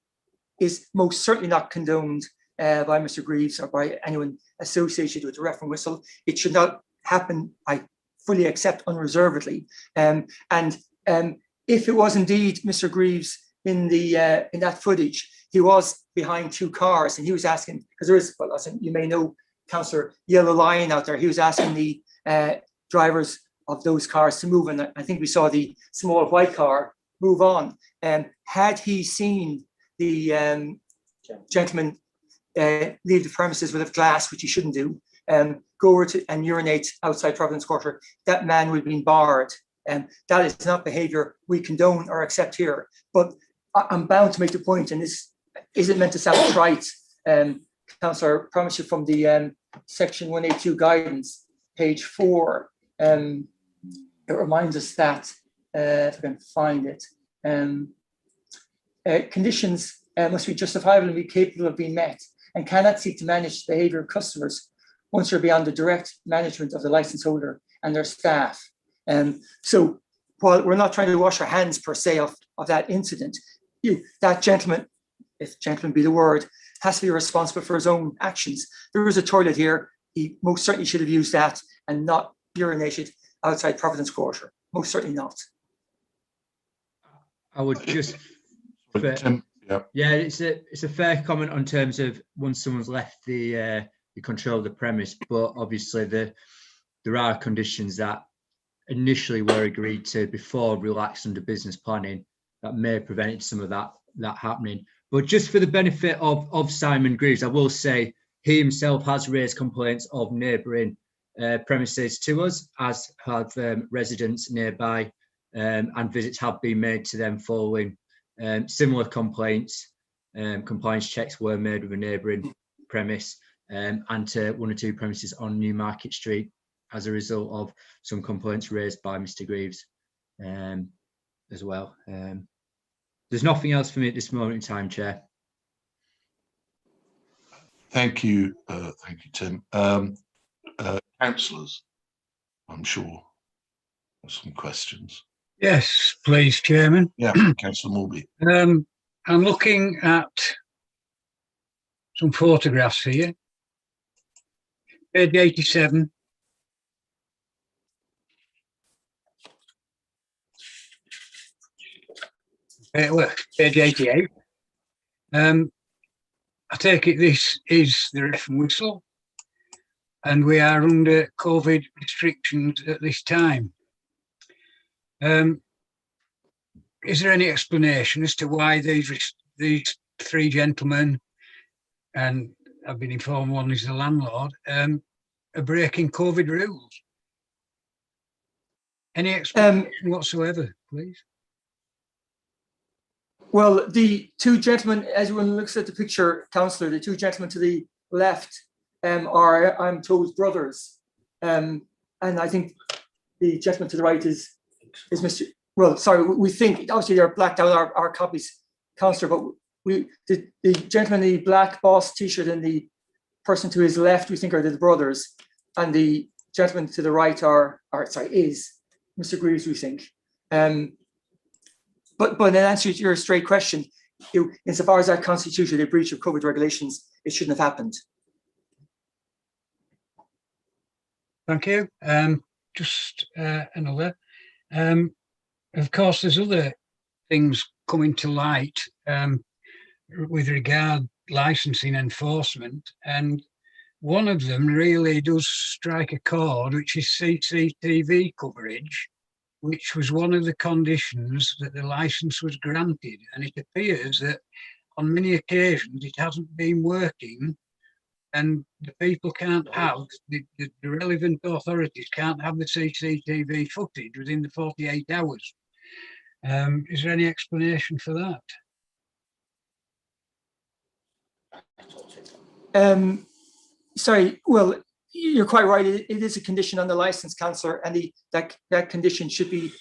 is most certainly not condoned by Mr. Greaves or by anyone associated with the referendum whistle. It should not happen, I fully accept unreservedly. And if it was indeed Mr. Greaves in that footage, he was behind two cars, and he was asking, because there is, well, as you may know, Councillor Yellow Lion out there, he was asking the drivers of those cars to move, and I think we saw the small white car move on. Had he seen the gentleman leave the premises with a glass, which he shouldn't do, go over to and urinate outside Providence Quarter, that man would have been barred. That is not behaviour we condone or accept here. But I'm bound to make the point, and this isn't meant to sound trite. Councillor, I promise you, from the section 182 guidance, page 4, it reminds us that, if I can find it, conditions must be justifiable and be capable of being met, and cannot seek to manage the behaviour of customers once they're beyond the direct management of the licence holder and their staff. So while we're not trying to wash our hands per se of that incident, that gentleman, if gentleman be the word, has to be responsible for his own actions. There is a toilet here. He most certainly should have used that and not urinated outside Providence Quarter. Most certainly not. I would just, it's a fair comment on terms of once someone's left the control of the premise, but obviously there are conditions that initially were agreed to before relaxed under business planning that may have prevented some of that happening. But just for the benefit of Simon Greaves, I will say he himself has raised complaints of neighbouring premises to us, as have residents nearby, and visits have been made to them following similar complaints. Compliance checks were made with a neighbouring premise and to 1 or 2 premises on Newmarket Street as a result of some complaints raised by Mr. Greaves as well. There's nothing else for me at this moment in time, Chair. Thank you, Tim. Councillors, I'm sure, have some questions. Yes, please, Chairman. Yeah, Councillor Morby. I'm looking at some photographs here. Page 87. Well, page 88. I take it this is the Ref and Whistle, and we are under COVID restrictions at this time. Is there any explanation as to why these 3 gentlemen, and I've been informed one is the landlord, are breaking COVID rules? Any explanation whatsoever, please? Well, the 2 gentlemen, as one looks at the picture, Councillor, the 2 gentlemen to the left are, I'm told, brothers. And I think the gentleman to the right is Mr. Well, sorry, we think, obviously they're blacked out our copies, Councillor, but the gentleman in the black boss t-shirt and the person to his left, we think are the brothers. And the gentleman to the right is Mr. Greaves, we think. But in answer to your straight question, insofar as that constituted a breach of COVID regulations, it shouldn't have happened. Thank you. Just another. Of course, there's other things coming to light with regard licensing enforcement, and one of them really does strike a chord, which is CCTV coverage, which was one of the conditions that the license was granted. And it appears that on many occasions it hasn't been working, and the people can't have, the relevant authorities can't have the CCTV footage within the 48 hours. Is there any explanation for that? Sorry, well, you're quite right. It is a condition on the license, Councillor, and that condition should be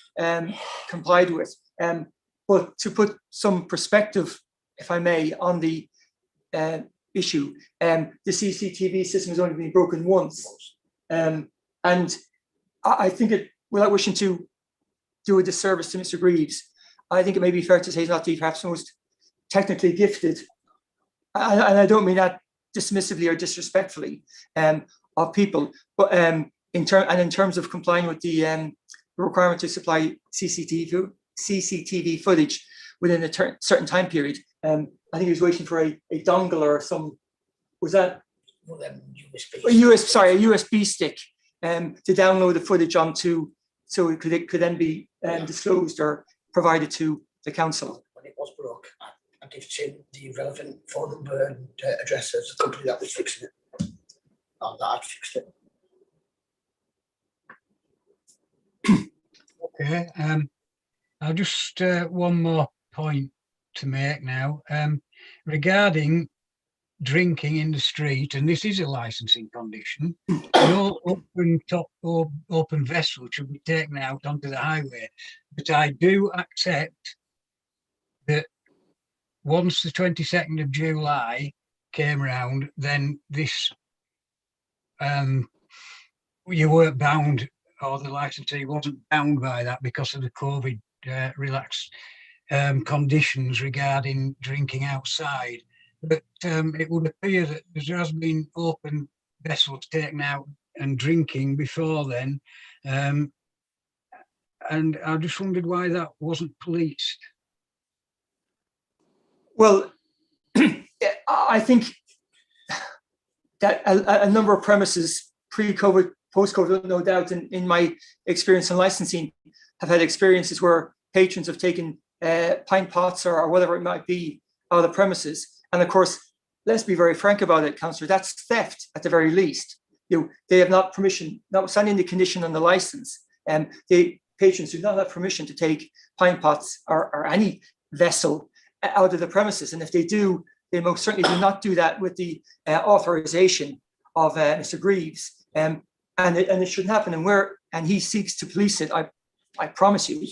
complied with. But to put some perspective, if I may, on the issue, the CCTV system has only been broken once, and I think it, without wishing to do a disservice to Mr. Greaves, I think it may be fair to say he's not the perhaps most technically gifted, and I don't mean that dismissively or disrespectfully of people, but in terms of complying with the requirement to supply CCTV footage within a certain time period. I think he was waiting for a dongle or some, was that a USB stick to download the footage onto, so it could then be disclosed or provided to the council. When it was broke, I gave Tim the relevant phone number and address of the company that was fixing it. Not that I'd fixed it. Okay, I'll just one more point to make now regarding drinking in the street, and this is a licensing condition. No open vessel should be taken out onto the highway, but I do accept that once the 22nd of July came around, then this you weren't bound, or the licensee wasn't bound by that because of the COVID relaxed conditions regarding drinking outside. But it would appear that there has been open vessels taken out and drinking before then, and I just wondered why that wasn't policed. Well, I think that a number of premises, pre-COVID, post-COVID, no doubt, in my experience in licensing, have had experiences where patrons have taken pint pots or whatever it might be out of the premises. And of course, let's be very frank about it, Councillor, that's theft at the very least. They have not permission, notwithstanding the condition on the license, and the patrons do not have permission to take pine pots or any vessel out of the premises. And if they do, they most certainly do not do that with the authorization of Mr. Greaves. And it shouldn't happen. And he seeks to police it. I promise you,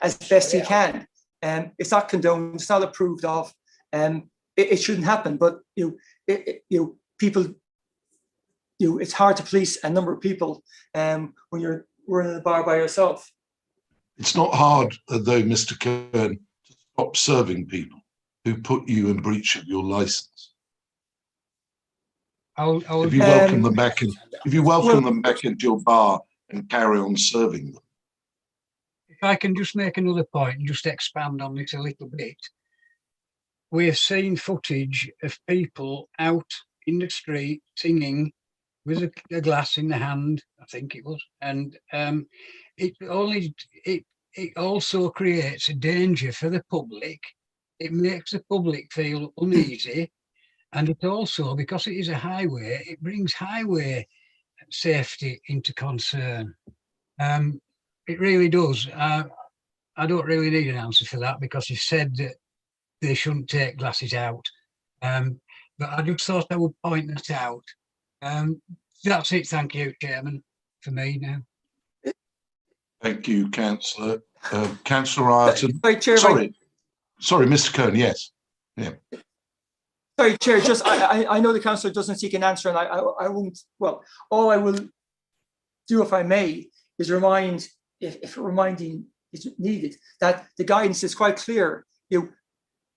as best he can. It's not condoned. It's not approved of. It shouldn't happen. But people. It's hard to police a number of people when you're running the bar by yourself. It's not hard, though, Mr. Kern, to stop serving people who put you in breach of your license. If you welcome them back in, them back into your bar and carry on serving them. If I can just make another point and just expand on this a little bit. We have seen footage of people out in the street singing with a glass in the hand, I think it was, and it also creates a danger for the public. It makes the public feel uneasy, and it also, because it is a highway, it brings highway safety into concern. It really does. I don't really need an answer for that, because you said that they shouldn't take glasses out, but I just thought I would point that out. That's it. Thank you, Chairman, for me now. Thank you, Councillor. Councillor Ireton. Sorry, Mr. Kern, yes. Yeah. Sorry, Chair, just I know the Councillor doesn't seek an answer, and I won't, well, all I will do, if I may, is remind, if reminding is needed, that the guidance is quite clear.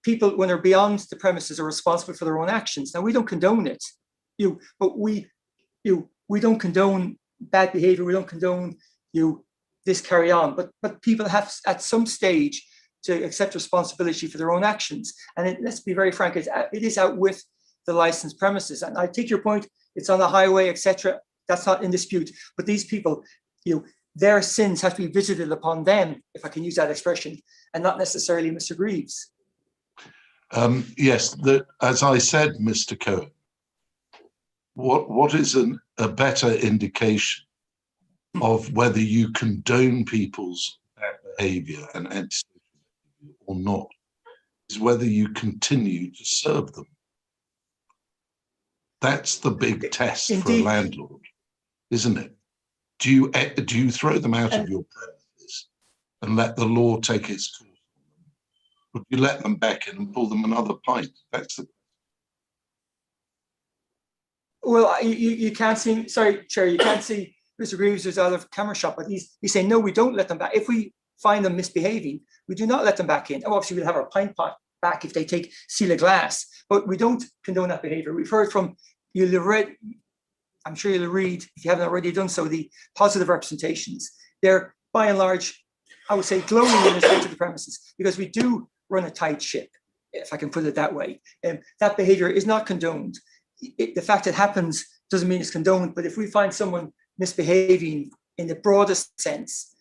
People, when they're beyond the premises, are responsible for their own actions. Now, we don't condone it, but we don't condone bad behavior. We don't condone this carry on. But people have at some stage to accept responsibility for their own actions. And let's be very frank, it is out with the licensed premises. And I take your point. It's on the highway, etc. That's not in dispute. But these people, their sins have to be visited upon them, if I can use that expression, and not necessarily Mr. Greaves. Yes, as I said, Mr. Cohen, what is a better indication of whether you condone people's bad behaviour and antisocial behaviour or not is whether you continue to serve them. That's the big test for a landlord, isn't it? Do you throw them out of your premises and let the law take its course on them? Would you let them back in and pull them another pint? That's the. Well, you can't see. Sorry, Chair, you can't see Mr. Greaves is out of camera shot, but he's saying no, we don't let them back. If we find them misbehaving, we do not let them back in. Obviously, we'll have our pint pot back if they take seal of glass, but we don't condone that behaviour. We've heard from I'm sure you'll read, if you haven't already done so, the positive representations. They're by and large, I would say, glowing in respect to the premises, because we do run a tight ship, if I can put it that way. And that behaviour is not condoned. The fact it happens doesn't mean it's condoned, but if we find someone misbehaving in the broadest sense,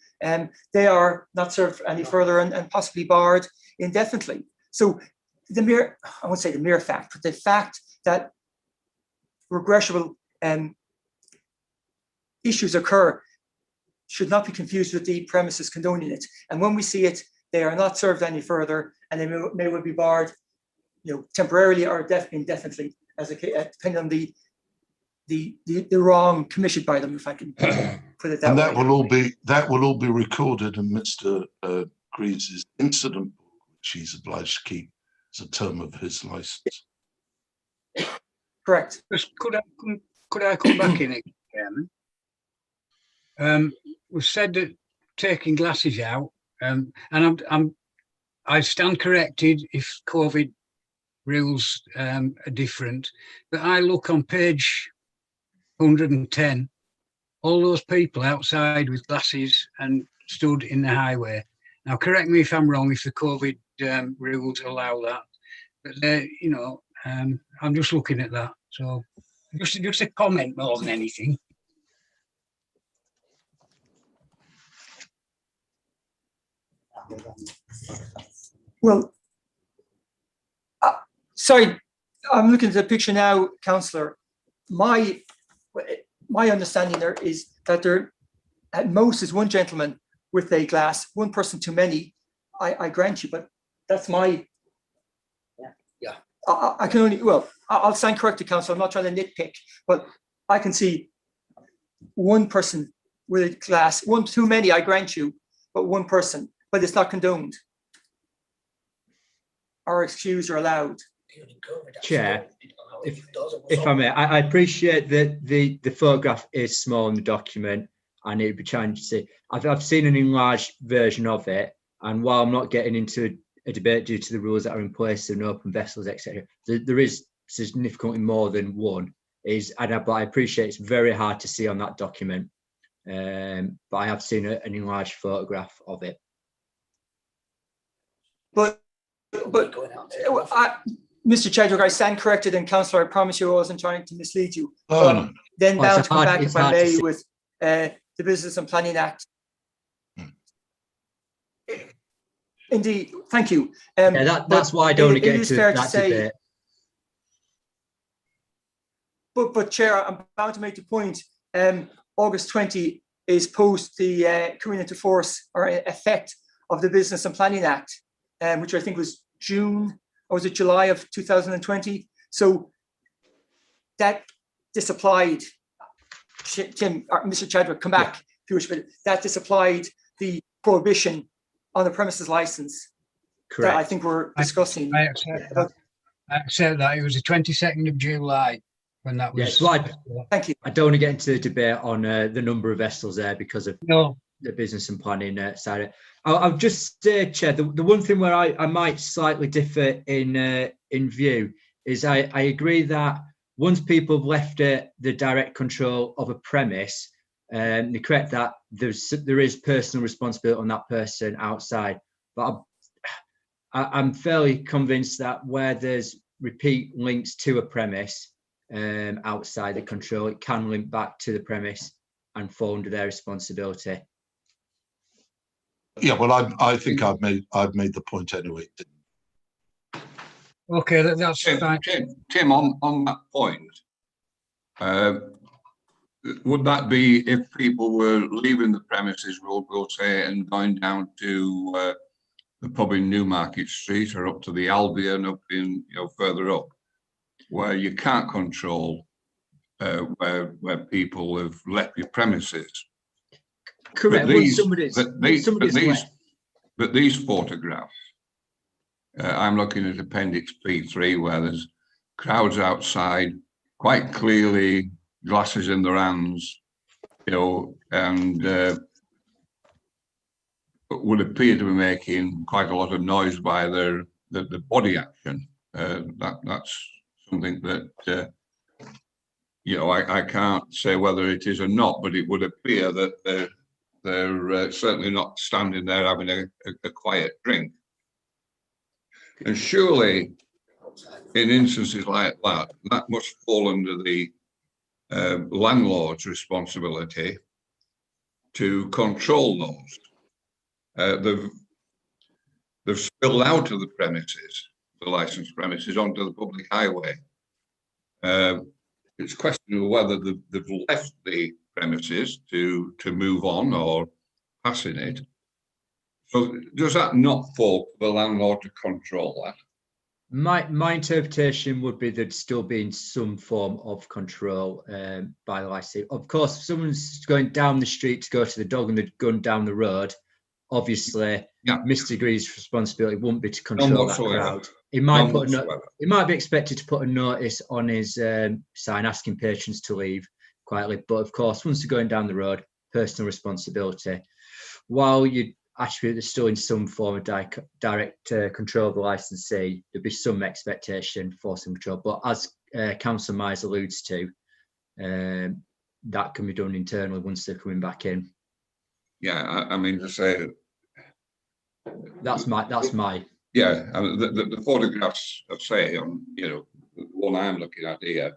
they are not served any further and possibly barred indefinitely. So the mere, I won't say the mere fact, but the fact that regrettable issues occur should not be confused with the premises condoning it. And when we see it, they are not served any further, and they may well be barred, temporarily or indefinitely, as depending on the wrong committed by them, if I can put it that and way. That will all be recorded in Mr. Greaves' incident book, which he's obliged to keep as a term of his license. Correct. Could I come back in again? We've said that taking glasses out, and I stand corrected if COVID rules are different, but I look on page 110, all those people outside with glasses and stood in the highway. Now, correct me if I'm wrong, if the COVID rules allow that, but I'm just looking at that. So just a comment more than anything. Well, sorry, I'm looking at the picture now, Councillor. My understanding there is that there at most is one gentleman with a glass, one person too many. I grant you, but that's my. Yeah. I can only, well, I'll stand corrected, Councillor. I'm not trying to nitpick, but I can see one person with a glass, one too many, I grant you, but one person, but it's not condoned or excused or allowed. Chair, if I may, I appreciate that the photograph is small in the document and it'd be trying to see. I've seen an enlarged version of it, and while I'm not getting into a debate due to the rules that are in place and open vessels, etc., there is significantly more than one. But I appreciate it's very hard to see on that document. But I have seen an enlarged photograph of it. But Mr. Chadwick, I stand corrected, and Councillor, I promise you I wasn't trying to mislead you. Oh, no. Then bound to come back, it's if I hard to may, see. with the Business and Planning Act. Indeed, thank you. Yeah, that's why I don't want to get into that debate. But Chair, I'm bound to make the point. August 20 is post the coming into force or effect of the Business and Planning Act, which I think was June, or was it July of 2020? So that disapplied, Tim, or Mr. Chadwick, come back, if you wish, but that disapplied the prohibition on the premises license. Correct. That I think we're discussing. I accept that. It was the 22nd of July when that was. Yes, well, Thank you. I don't want to get into the debate on the number of vessels there because of the business and planning side. I'll just say, Chair, the one thing where I might slightly differ in view is I agree that once people have left the direct control of a premise, they're correct that there is personal responsibility on that person outside. But I'm fairly convinced that where there's repeat links to a premise outside the control, it can link back to the premise and fall under their responsibility. Yeah, well, I think I've made the point anyway. Okay, that's fine. Tim, on that point, would that be if people were leaving the premises, we'll say, and going down to the pub in Newmarket Street or up to the Albion, up in further up, where you can't control where people have left your premises? Correct. But these photographs, I'm looking at Appendix P3, where there's crowds outside, quite clearly glasses in their hands, and would appear to be making quite a lot of noise by the body action. That's something that I can't say whether it is or not, but it would appear that they're certainly not standing there having a quiet drink. And surely, in instances like that, that must fall under the landlord's responsibility to control those. They've spilled out of the premises, the licensed premises, onto the public highway. It's questionable whether they've left the premises to move on or passing it. So does that not fall to the landlord to control that? My interpretation would be there'd still be in some form of control by the licensee. Of course, if someone's going down the street to go to the dog and they're going down the road, obviously, Mr. Gree's responsibility wouldn't be to control that crowd. He might be expected to put a notice on his sign asking patrons to leave quietly. But of course, once they're going down the road, personal responsibility. While you attribute there's still in some form of direct control of the licensee, there'd be some expectation for some control. But as Councillor Mize alludes to, that can be done internally once they're coming back in. Yeah, I mean to say that's my. Yeah, I mean, the photographs of say on the one I'm looking at here,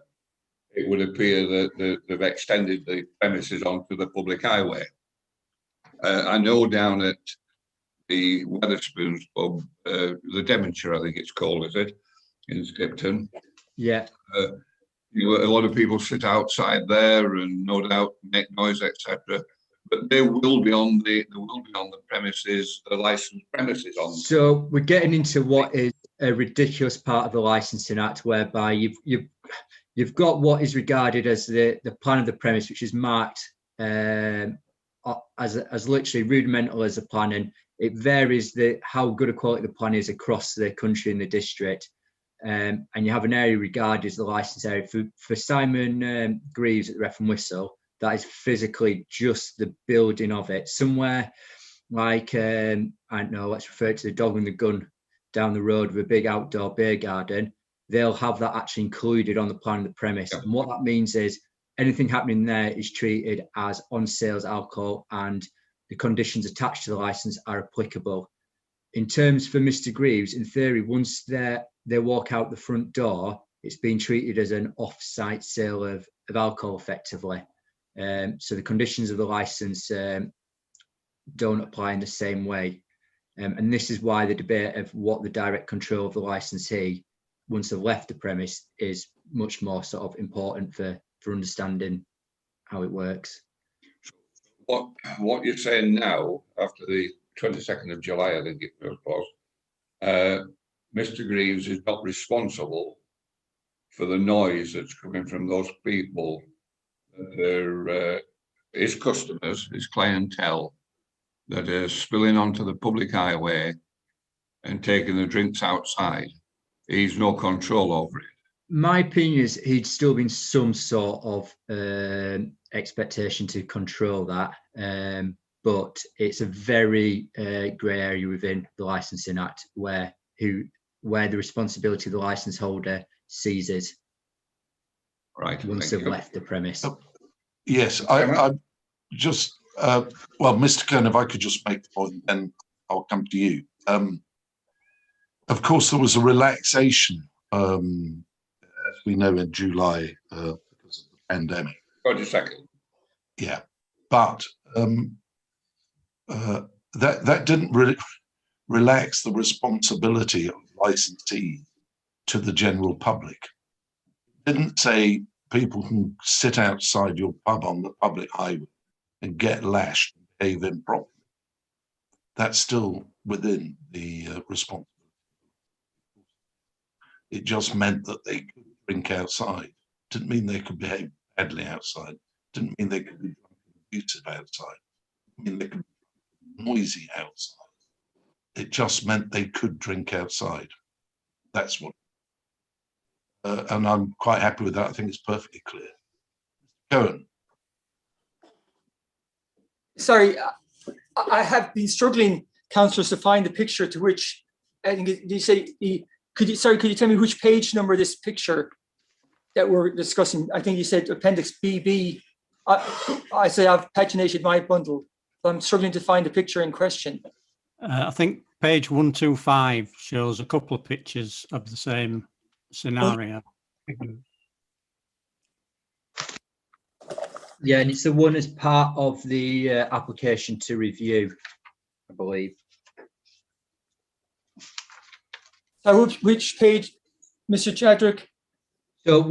it would appear that they've extended the premises onto the public highway. I know down at the Wetherspoons pub, the Devonshire, I think it's called, is it, in Skipton? Yeah. A lot of people sit outside there and no doubt make noise, etc. But they will be on the premises, the licensed premises on. So we're getting into what is a ridiculous part of the Licensing Act, whereby you've got what is regarded as the plan of the premise, which is marked as literally rudimental as a plan, and it varies how good a quality the plan is across the country and the district. And you have an area regarded as the license area. For Simon Greaves at the Ref and Whistle, that is physically just the building of it. Somewhere like, I don't know, let's refer to the Dog and the Gun down the road with a big outdoor beer garden, they'll have that actually included on the plan of the premise. Yeah. And what that means is anything happening there is treated as on sales alcohol, and the conditions attached to the license are applicable. In terms for Mr. Greaves, in theory, once they walk out the front door, it's being treated as an off-site sale of alcohol effectively. So the conditions of the license don't apply in the same way. And this is why the debate of what the direct control of the licensee, once they've left the premise, is much more sort of important for understanding how it works. What you're saying now, after the 22nd of July, I think it was, Mr. Greaves is not responsible for the noise that's coming from those people. They're his customers, his clientele, that are spilling onto the public highway and taking the drinks outside. He's no control over it. My opinion is he'd still been some sort of expectation to control that, but it's a very grey area within the Licensing Act where the responsibility of the license holder ceases. Right. Once they've left the premise. Yes, I just well, Mr. Kern, if I could just make the point, then I'll come to you. Of course, there was a relaxation, as we know, in July because of the pandemic. 22nd. Yeah, but that didn't really relax the responsibility of licensees to the general public. It didn't say people can sit outside your pub on the public highway and get lashed and behave improperly. That's still within the responsibility. It just meant that they could drink outside. Didn't mean they could behave badly outside. Didn't mean they could be drunk and abusive outside. Didn't mean they could be noisy outside. It just meant they could drink outside. That's what. And I'm quite happy with that. I think it's perfectly clear. Cohen. Sorry, I have been struggling, councillors, to find the picture to which I think you say. Could you tell me which page number this picture that we're discussing? I think you said Appendix BB. I say I've paginated my bundle, but I'm struggling to find the picture in question. I think page 125 shows a couple of pictures of the same scenario. Yeah, and it's the one as part of the application to review, I believe. So which page, Mr. Chadwick? So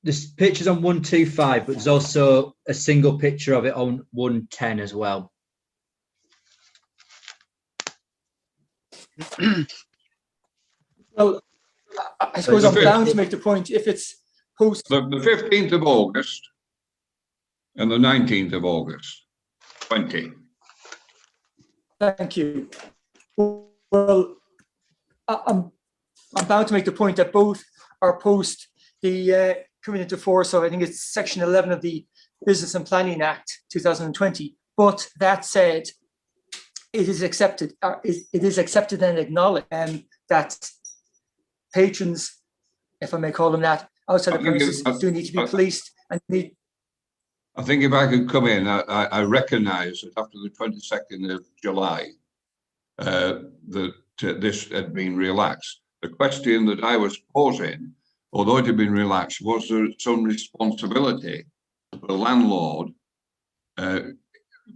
there's pictures on 125, but there's also a single picture of it on 110 as well. Well, I suppose I'm bound to make the point if it's post. The 15th of August and the 19th of August, 20. Thank you. Well, I'm bound to make the point that both are post the coming into force. So I think it's Section 11 of the Business and Planning Act 2020. But that said, it is accepted. It is accepted and acknowledged that patrons, if I may call them that, outside the premises do need to be policed and need. I think if I could come in, I recognise that after the 22nd of July, that this had been relaxed. The question that I was posing, although it had been relaxed, was there some responsibility for the landlord?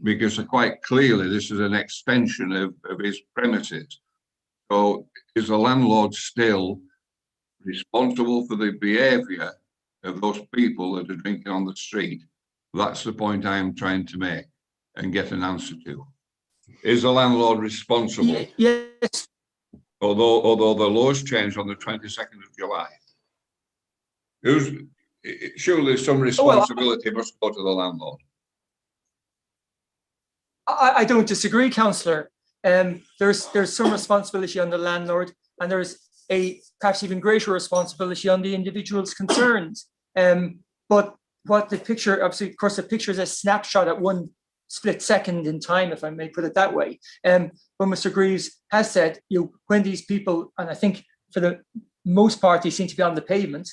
Because quite clearly this is an extension of his premises. So is the landlord still responsible for the behaviour of those people that are drinking on the street? That's the point I am trying to make and get an answer to. Is the landlord responsible? Yes. Although the laws changed on the 22nd of July. Surely some responsibility must go to the landlord. I don't disagree, councillor. There's some responsibility on the landlord, and there's a perhaps even greater responsibility on the individuals concerned. But what the picture, obviously, of course, the picture is a snapshot at one split second in time, if I may put it that way. But Mr. Greaves has said, when these people, and I think for the most part, they seem to be on the pavement,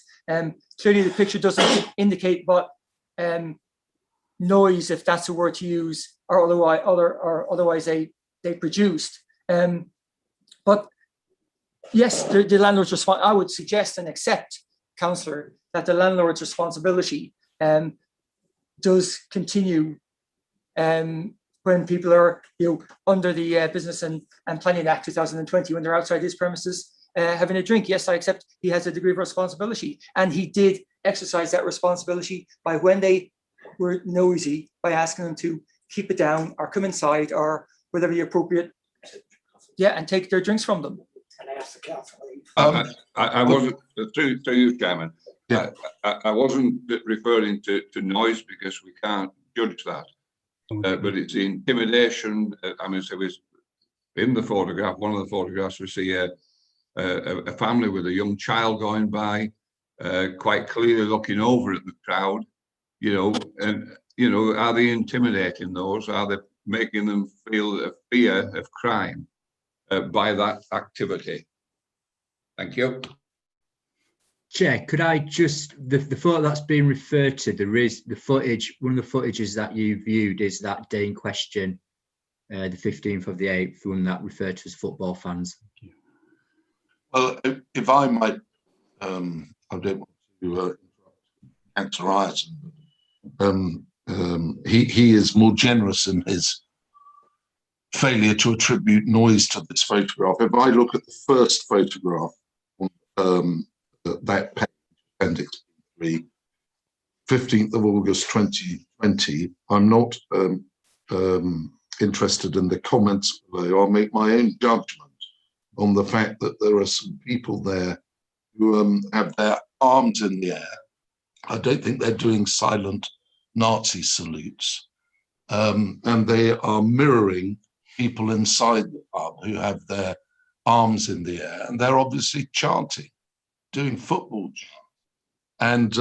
clearly the picture doesn't indicate what noise, if that's a word to use, or otherwise they produced. But yes, the landlord's response, I would suggest and accept, councillor, that the landlord's responsibility does continue when people are under the Business and Planning Act 2020, when they're outside his premises having a drink. Yes, I accept he has a degree of responsibility, and he did exercise that responsibility by, when they were noisy, by asking them to keep it down or come inside or whatever the appropriate, and take their drinks from them. Can I ask the council? I wasn't, through you, Chairman, Yeah. I wasn't referring to noise, because we can't judge that. But it's the intimidation. I mean, so it's in the photograph, one of the photographs, we see a family with a young child going by, quite clearly looking over at the crowd, and, are they intimidating those? Are they making them feel a fear of crime by that activity? Thank you. Chair, could I just, the photo that's being referred to, there is the footage, one of the footages that you viewed is that day in question, the 15th of the 8th, the one that referred to as football fans. Well, if I might, I don't want to interrupt Councillor Ireton. He is more generous in his failure to attribute noise to this photograph. If I look at the first photograph, that page, appendix 3, 15th of August 2020, I'm not interested in the comments below. I'll make my own judgment on the fact that there are some people there who have their arms in the air. I don't think they're doing silent Nazi salutes. And they are mirroring people inside the pub who have their arms in the air. And they're obviously chanting, doing football chants. And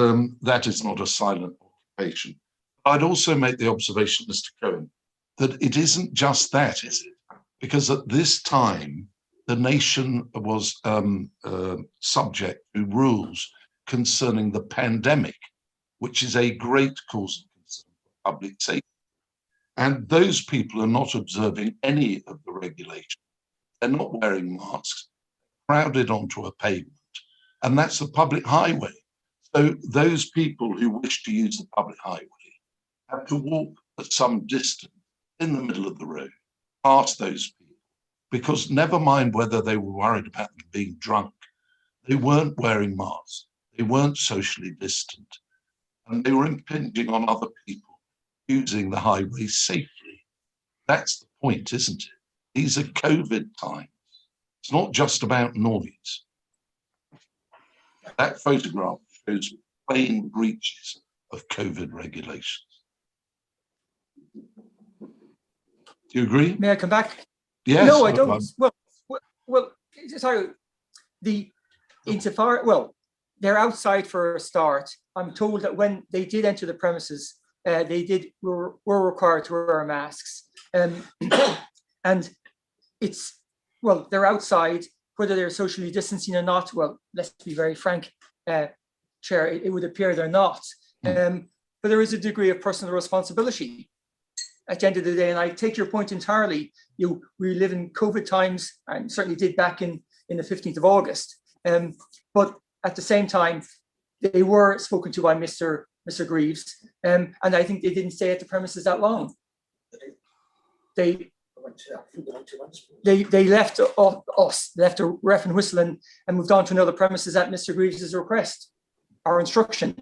that is not a silent occupation. I'd also make the observation, Mr. Cohen, that it isn't just that, is it? Because at this time, the nation was subject to rules concerning the pandemic, which is a great cause of concern for public safety. And those people are not observing any of the regulations. They're not wearing masks, crowded onto a pavement, and that's a public highway. So those people who wish to use the public highway have to walk at some distance in the middle of the road, past those people, because never mind whether they were worried about them being drunk, they weren't wearing masks, they weren't socially distant, and they were impinging on other people using the highway safely. That's the point, isn't it? These are COVID times. It's not just about noise. That photograph shows plain breaches of COVID regulations. Do you agree? May I come back? Yes. No, I don't. Well, sorry. They're outside for a start. I'm told that when they did enter the premises, were required to wear masks. And it's, well, they're outside, whether they're socially distancing or not. Well, let's be very frank, Chair, it would appear they're not. But there is a degree of personal responsibility at the end of the day. And I take your point entirely. We live in COVID times, and certainly did back in the 15th of August. But at the same time, they were spoken to by Mr. Greaves, and I think they didn't stay at the premises that long. They They left us, left a ref and whistle and moved on to another premises at Mr. Greaves's request, our instruction.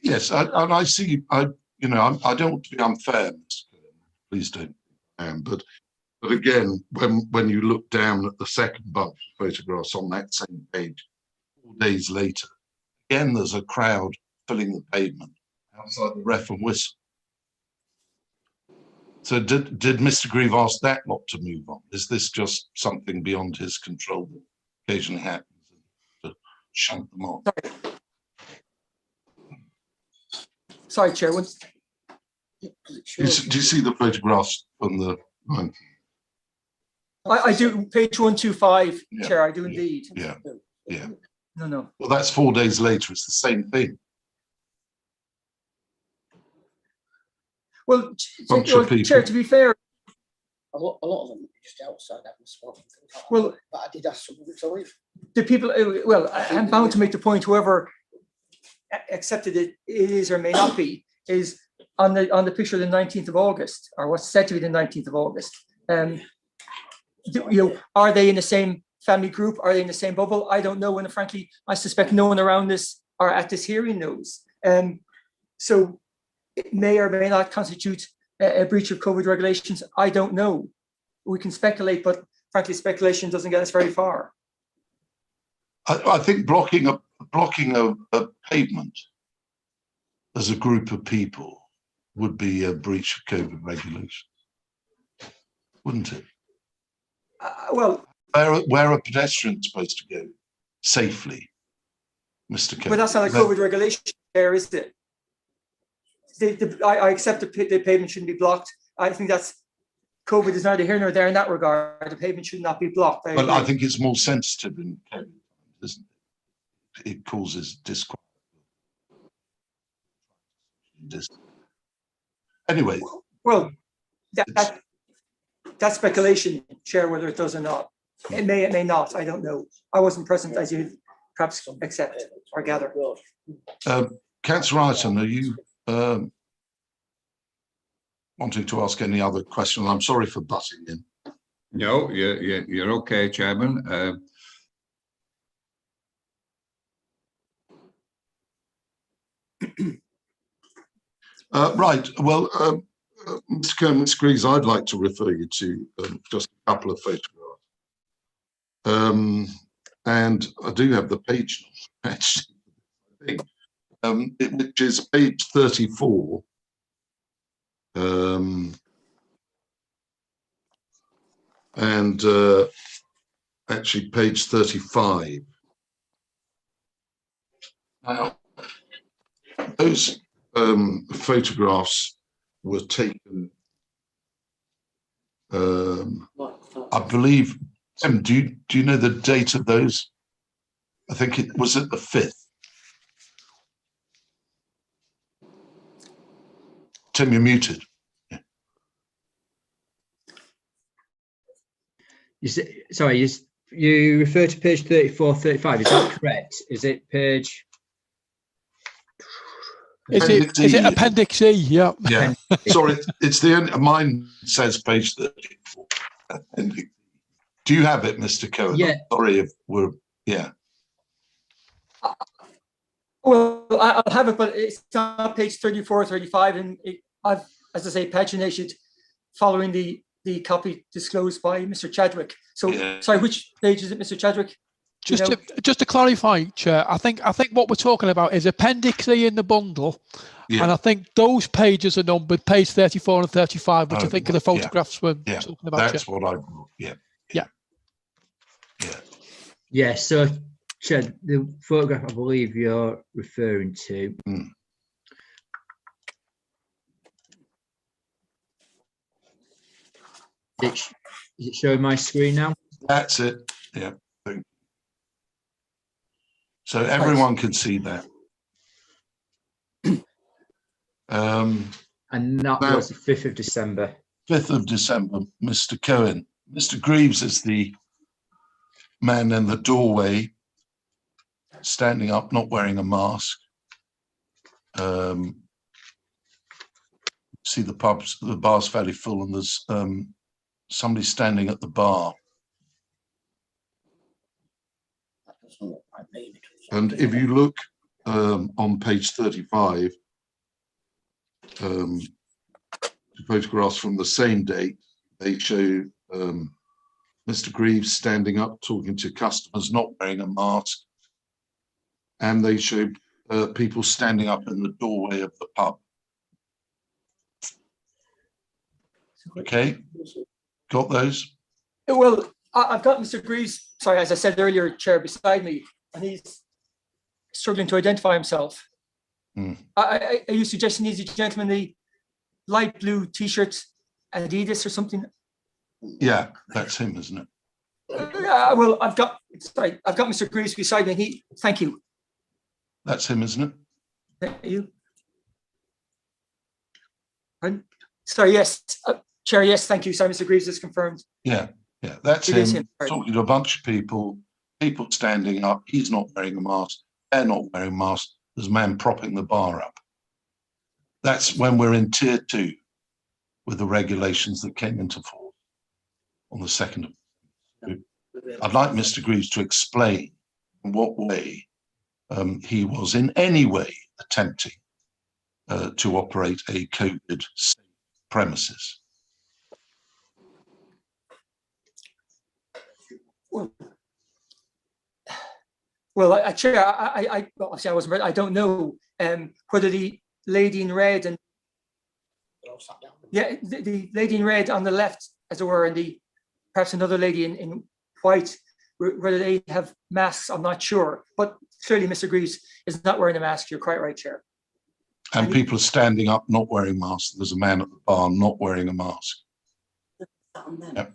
Yes, and I see. I don't want to be unfair, Mr. Curran, please don't. But again, when you look down at the second bunch of photographs on that same page, 4 days later, again there's a crowd filling the pavement outside the ref and whistle. So did Mr. Grieve ask that lot to move on? Is this just something beyond his control that occasionally happens to shunt them off? Sorry, Chair. Do you see the photographs from the 19th? I do, page 125, Yeah. Chair, I do indeed. Yeah. No. Well, that's 4 days later. It's the same thing. Well, Bunch of people. Chair, to be fair, A lot of them are just outside having a smoke and things like that. well, But I did ask someone to leave. the people, well, I'm bound to make the point, whoever accepted it is or may not be, is on the picture of the 19th of August, or what's said to be the 19th of August. Are they in the same family group? Are they in the same bubble? I don't know, and frankly, I suspect no one around this or at this hearing knows. So it may or may not constitute a breach of COVID regulations. I don't know. We can speculate, but frankly, speculation doesn't get us very far. I think blocking a pavement as a group of people would be a breach of COVID regulations, wouldn't it? Well, where are pedestrians supposed to go safely, Mr. Coe? but that's not a COVID regulation there, is it? I accept the pavement shouldn't be blocked. I think that's COVID is neither here nor there in that regard. The pavement should not be blocked. But I think it's more sensitive in COVID, isn't it? It causes disquiet. Anyway. Well, that's speculation, Chair, whether it does or not. It may not. I don't know. I wasn't present, as you perhaps accept or gather. Councillor Ireton, are you wanting to ask any other question? I'm sorry for butting in. No, you're okay, Chairman. Right. Well, Mr. Kerr, Ms. Griggs, I'd like to refer you to just a couple of photographs. And I do have the page number, actually, I think, which is page 34. And actually page 35. Now, those photographs were taken, I believe. Tim, do you know the date of those? I think it was at the 5th. Tim, you're muted. Yeah. You refer to page 34, 35. Is that correct? Is it page? Is it Appendix E? Yeah. Yeah. Sorry, it's the end. Mine says page 34. Do you have it, Mr. Cohen? Yeah. Sorry if we're, yeah. Well, I'll have it, but it's on page 34, 35, and I've, as I say, paginated following the copy disclosed by Mr. Chadwick. So, yeah. Sorry, which page is it, Mr. Chadwick? Just to clarify, Chair, I think what we're talking about is Appendix E in the bundle, yeah. And I think those pages are numbered, page 34 and 35, which I think are the photographs we're talking about. That's Chair. What I, yeah. Yeah, so, Chair, the photograph I believe you're referring to. Is it showing my screen now? That's it, yeah. So everyone can see that. And that was the 5th of December. 5th of December, Mr. Cohen. Mr. Greaves is the man in the doorway, standing up, not wearing a mask. See the pubs, the bar's fairly full, and there's somebody standing at the bar. That doesn't look like me. And if you look on page 35, the photographs from the same date, they show Mr. Greaves standing up, talking to customers, not wearing a mask. And they show people standing up in the doorway of the pub. Okay, got those? Well, I've got Mr. Greaves, sorry, as I said earlier, Chair, beside me, and he's struggling to identify himself. Are you suggesting he's a gentleman in the light blue t-shirt, Adidas or something? Yeah, that's him, isn't it? Well, I've got Mr. Greaves beside me. Thank you. That's him, isn't it? Thank you. Sorry, yes, Chair, yes, thank you. Sorry, Mr. Greaves is confirmed. Yeah, that's It is him him. talking to a bunch of people standing up. He's not wearing a mask. They're not wearing masks. There's a man propping the bar up. That's when we're in tier 2 with the regulations that came into force on the 2nd. I'd like Mr. Greaves to explain in what way he was in any way attempting to operate a COVID safe premises. Well, Chair, obviously I wasn't. I don't know whether the lady in red and the lady in red on the left, as it were, and perhaps another lady in white, whether they have masks. I'm not sure, but clearly Mr. Greaves is not wearing a mask. You're quite right, Chair. And people are standing up, not wearing masks. There's a man at the bar not wearing a mask. Yep.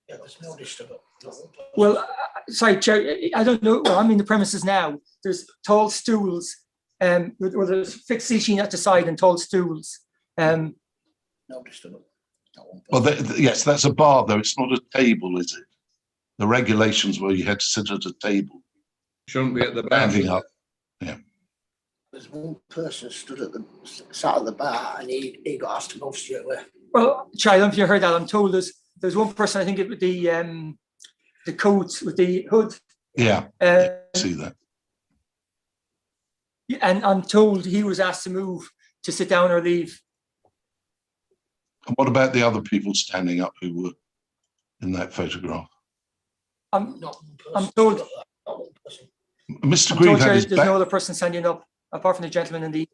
Yeah, there's no disturbance. Well, sorry, Chair, I don't know. Well, I'm in the premises now. There's tall stools, there's fixed seating at the side and tall stools. No disturbance. Well, yes, that's a bar, though. It's not a table, is it? The regulations where you had to sit at a table. Shouldn't be at the back. Standing up. Yeah. There's one person sat at the bar and he got asked to move straight away. Well, Chair, I don't know if you heard that. I'm told there's one person, I think, with the coat with the hood. Yeah, see that. And I'm told he was asked to move, to sit down or leave. And what about the other people standing up who were in that photograph? I'm Not one person. I'm told, Not one person. Mr. I'm Greaves told, had Chair, his there's no back. other person standing up apart from the gentleman in the.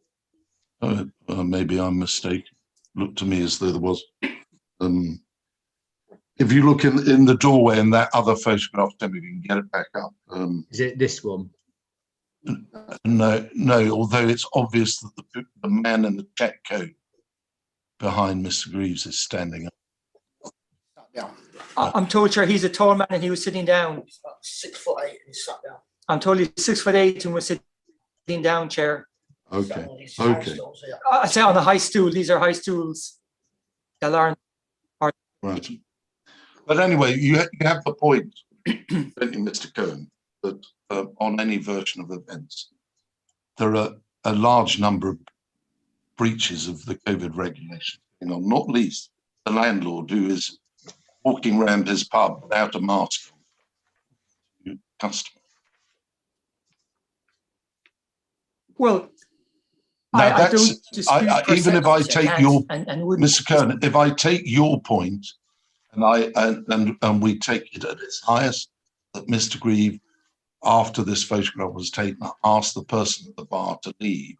Maybe I'm mistaken. Looked to me as though there was. If you look in the doorway in that other photograph, then we can get it back up. Is it this one? No, although it's obvious that the man in the check coat behind Mr. Greaves is standing up. Sat down. I'm told, Chair, he's a tall man and he was sitting down. He's about 6'8" and he sat down. I'm told he's 6'8" and was sitting down, Chair. Okay, Sat on his high stools here. I say on a high stool. These are high stools. That aren't. right. But anyway, you have the point, don't you, Mr. Cohen, that on any version of events, there are a large number of breaches of the COVID regulations going on, not least the landlord who is walking around his pub without a mask on to customers. Well, Now I don't dispute even if I perception take your, and wouldn't. Mr. Cohen, if I take your point and we take it at its highest, that Mr. Greaves, after this photograph was taken, asked the person at the bar to leave.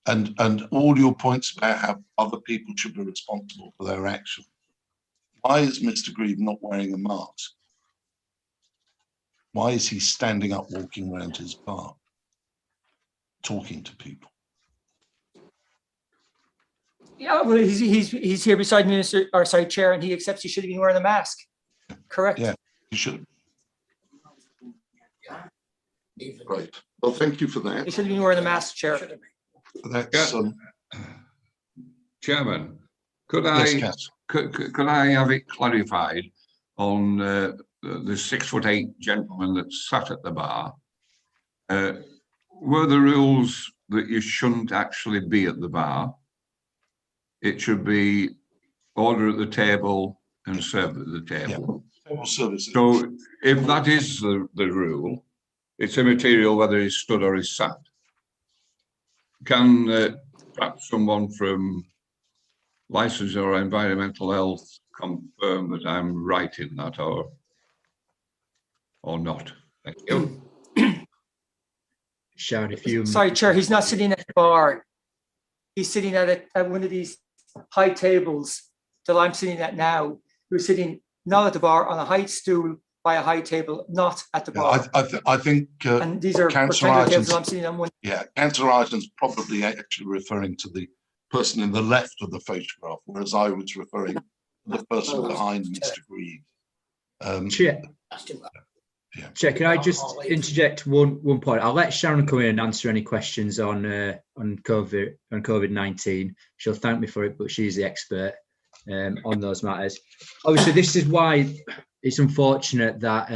And all your points about how other people should be responsible for their actions. Why is Mr. Greaves not wearing a mask? Why is he standing up, walking around his bar, talking to people? Yeah, well, he's here beside me, Chair, and he accepts he should have been wearing a mask. Correct. Yeah, you should. Even Right. Well, thank you for that. He should have been wearing a mask, Chair. should have been. That's Chairman, could yes, I Cass. could I have it clarified on the 6'8" gentleman that sat at the bar? Were the rules that you shouldn't actually be at the bar? It should be order at the table and serve at the table. Table services. So if that is the rule, it's immaterial whether he's stood or he's sat. Can perhaps someone from licensing or environmental health confirm that I'm right in that, or not? Thank you. Sharon, if you... Sorry, Chair, he's not sitting at the bar. He's sitting at one of these high tables that I'm sitting at now. We're sitting not at the bar, on a high stool by a high table, not at the bar. I think and these are Councillor rectangular tables Iton's, that I'm sitting on one. yeah, Councillor Iton's probably actually referring to the person in the left of the photograph, whereas I was referring to the person behind Mr. Green. Chair, Yeah. Chair, can I just interject one point? I'll let Sharon come in and answer any questions on COVID-19. She'll thank me for it, but she's the expert on those matters. Obviously, this is why it's unfortunate that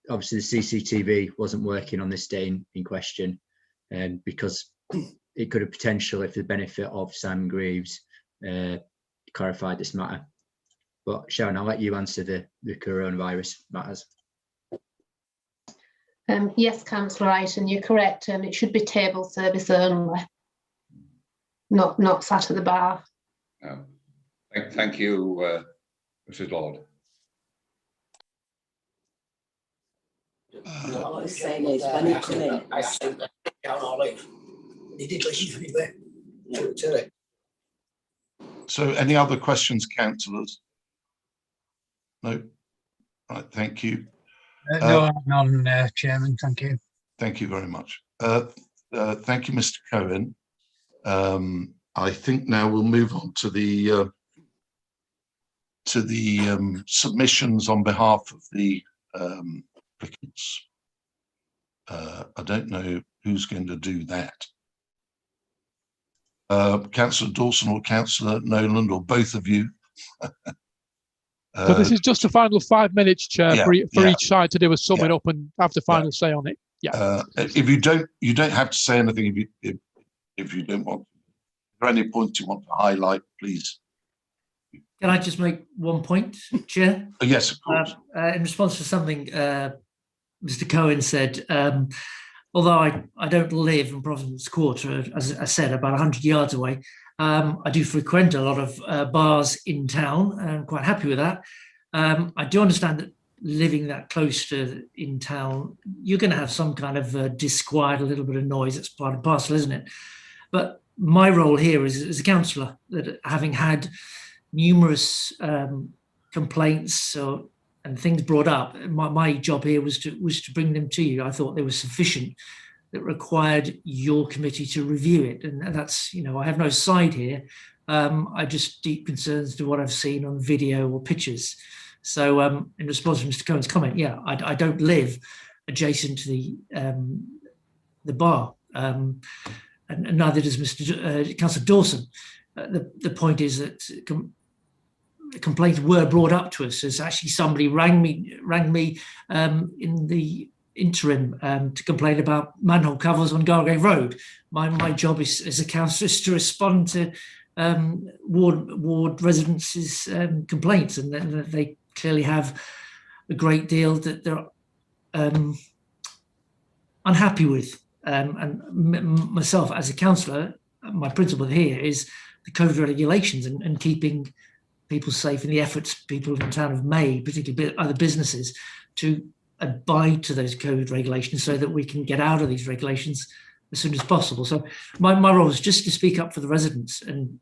obviously the CCTV wasn't working on this day in question, because it could have potentially, for the benefit of Simon Greaves, clarified this matter. But Sharon, I'll let you answer the coronavirus matters. Yes, Councillor Iton, you're correct. It should be table service only, not sat at the bar. Thank you, Mrs. Lord. What he's saying is, when he come in, I think that down or leave. He did leave anyway. To it. So any other questions, councillors? No? Right, thank you. No, none, Chairman, thank you. Thank you very much. Thank you, Mr. Cohen. I think now we'll move on to the submissions on behalf of the applicants. I don't know who's going to do that. Councillor Dawson or Councillor Noland, or both of you. So this is just a final 5 minutes, Chair, yeah, for yeah. each side to do a summing up and have the final say on it. Yeah. If you don't have to say anything if you don't want. If there are any points you want to highlight, please. Can I just make one point, Chair? Yes, of course. In response to something Mr. Cohen said, although I don't live in Providence Quarter, as I said, about 100 yards away, I do frequent a lot of bars in town, and I'm quite happy with that. I do understand that living that close to in town, you're going to have some kind of disquiet, a little bit of noise. It's part and parcel, isn't it? But my role here is as a councillor, that having had numerous complaints and things brought up, my job here was to bring them to you. I thought they were sufficient, that required your committee to review it, and that's, I have no side here. I just deep concerns to what I've seen on video or pictures. So in response to Mr. Cohen's comment, yeah, I don't live adjacent to the bar, and neither does Mr. Councillor Dawson. The point is that complaints were brought up to us, as actually somebody rang me in the interim to complain about manhole covers on Gargrave Road. My job as a councillor is to respond to ward residents' complaints, and they clearly have a great deal that they're unhappy with. And myself as a councillor, my principle here is the COVID regulations and keeping people safe, and the efforts people in the town have made, particularly other businesses, to abide to those COVID regulations so that we can get out of these regulations as soon as possible. So my role is just to speak up for the residents, and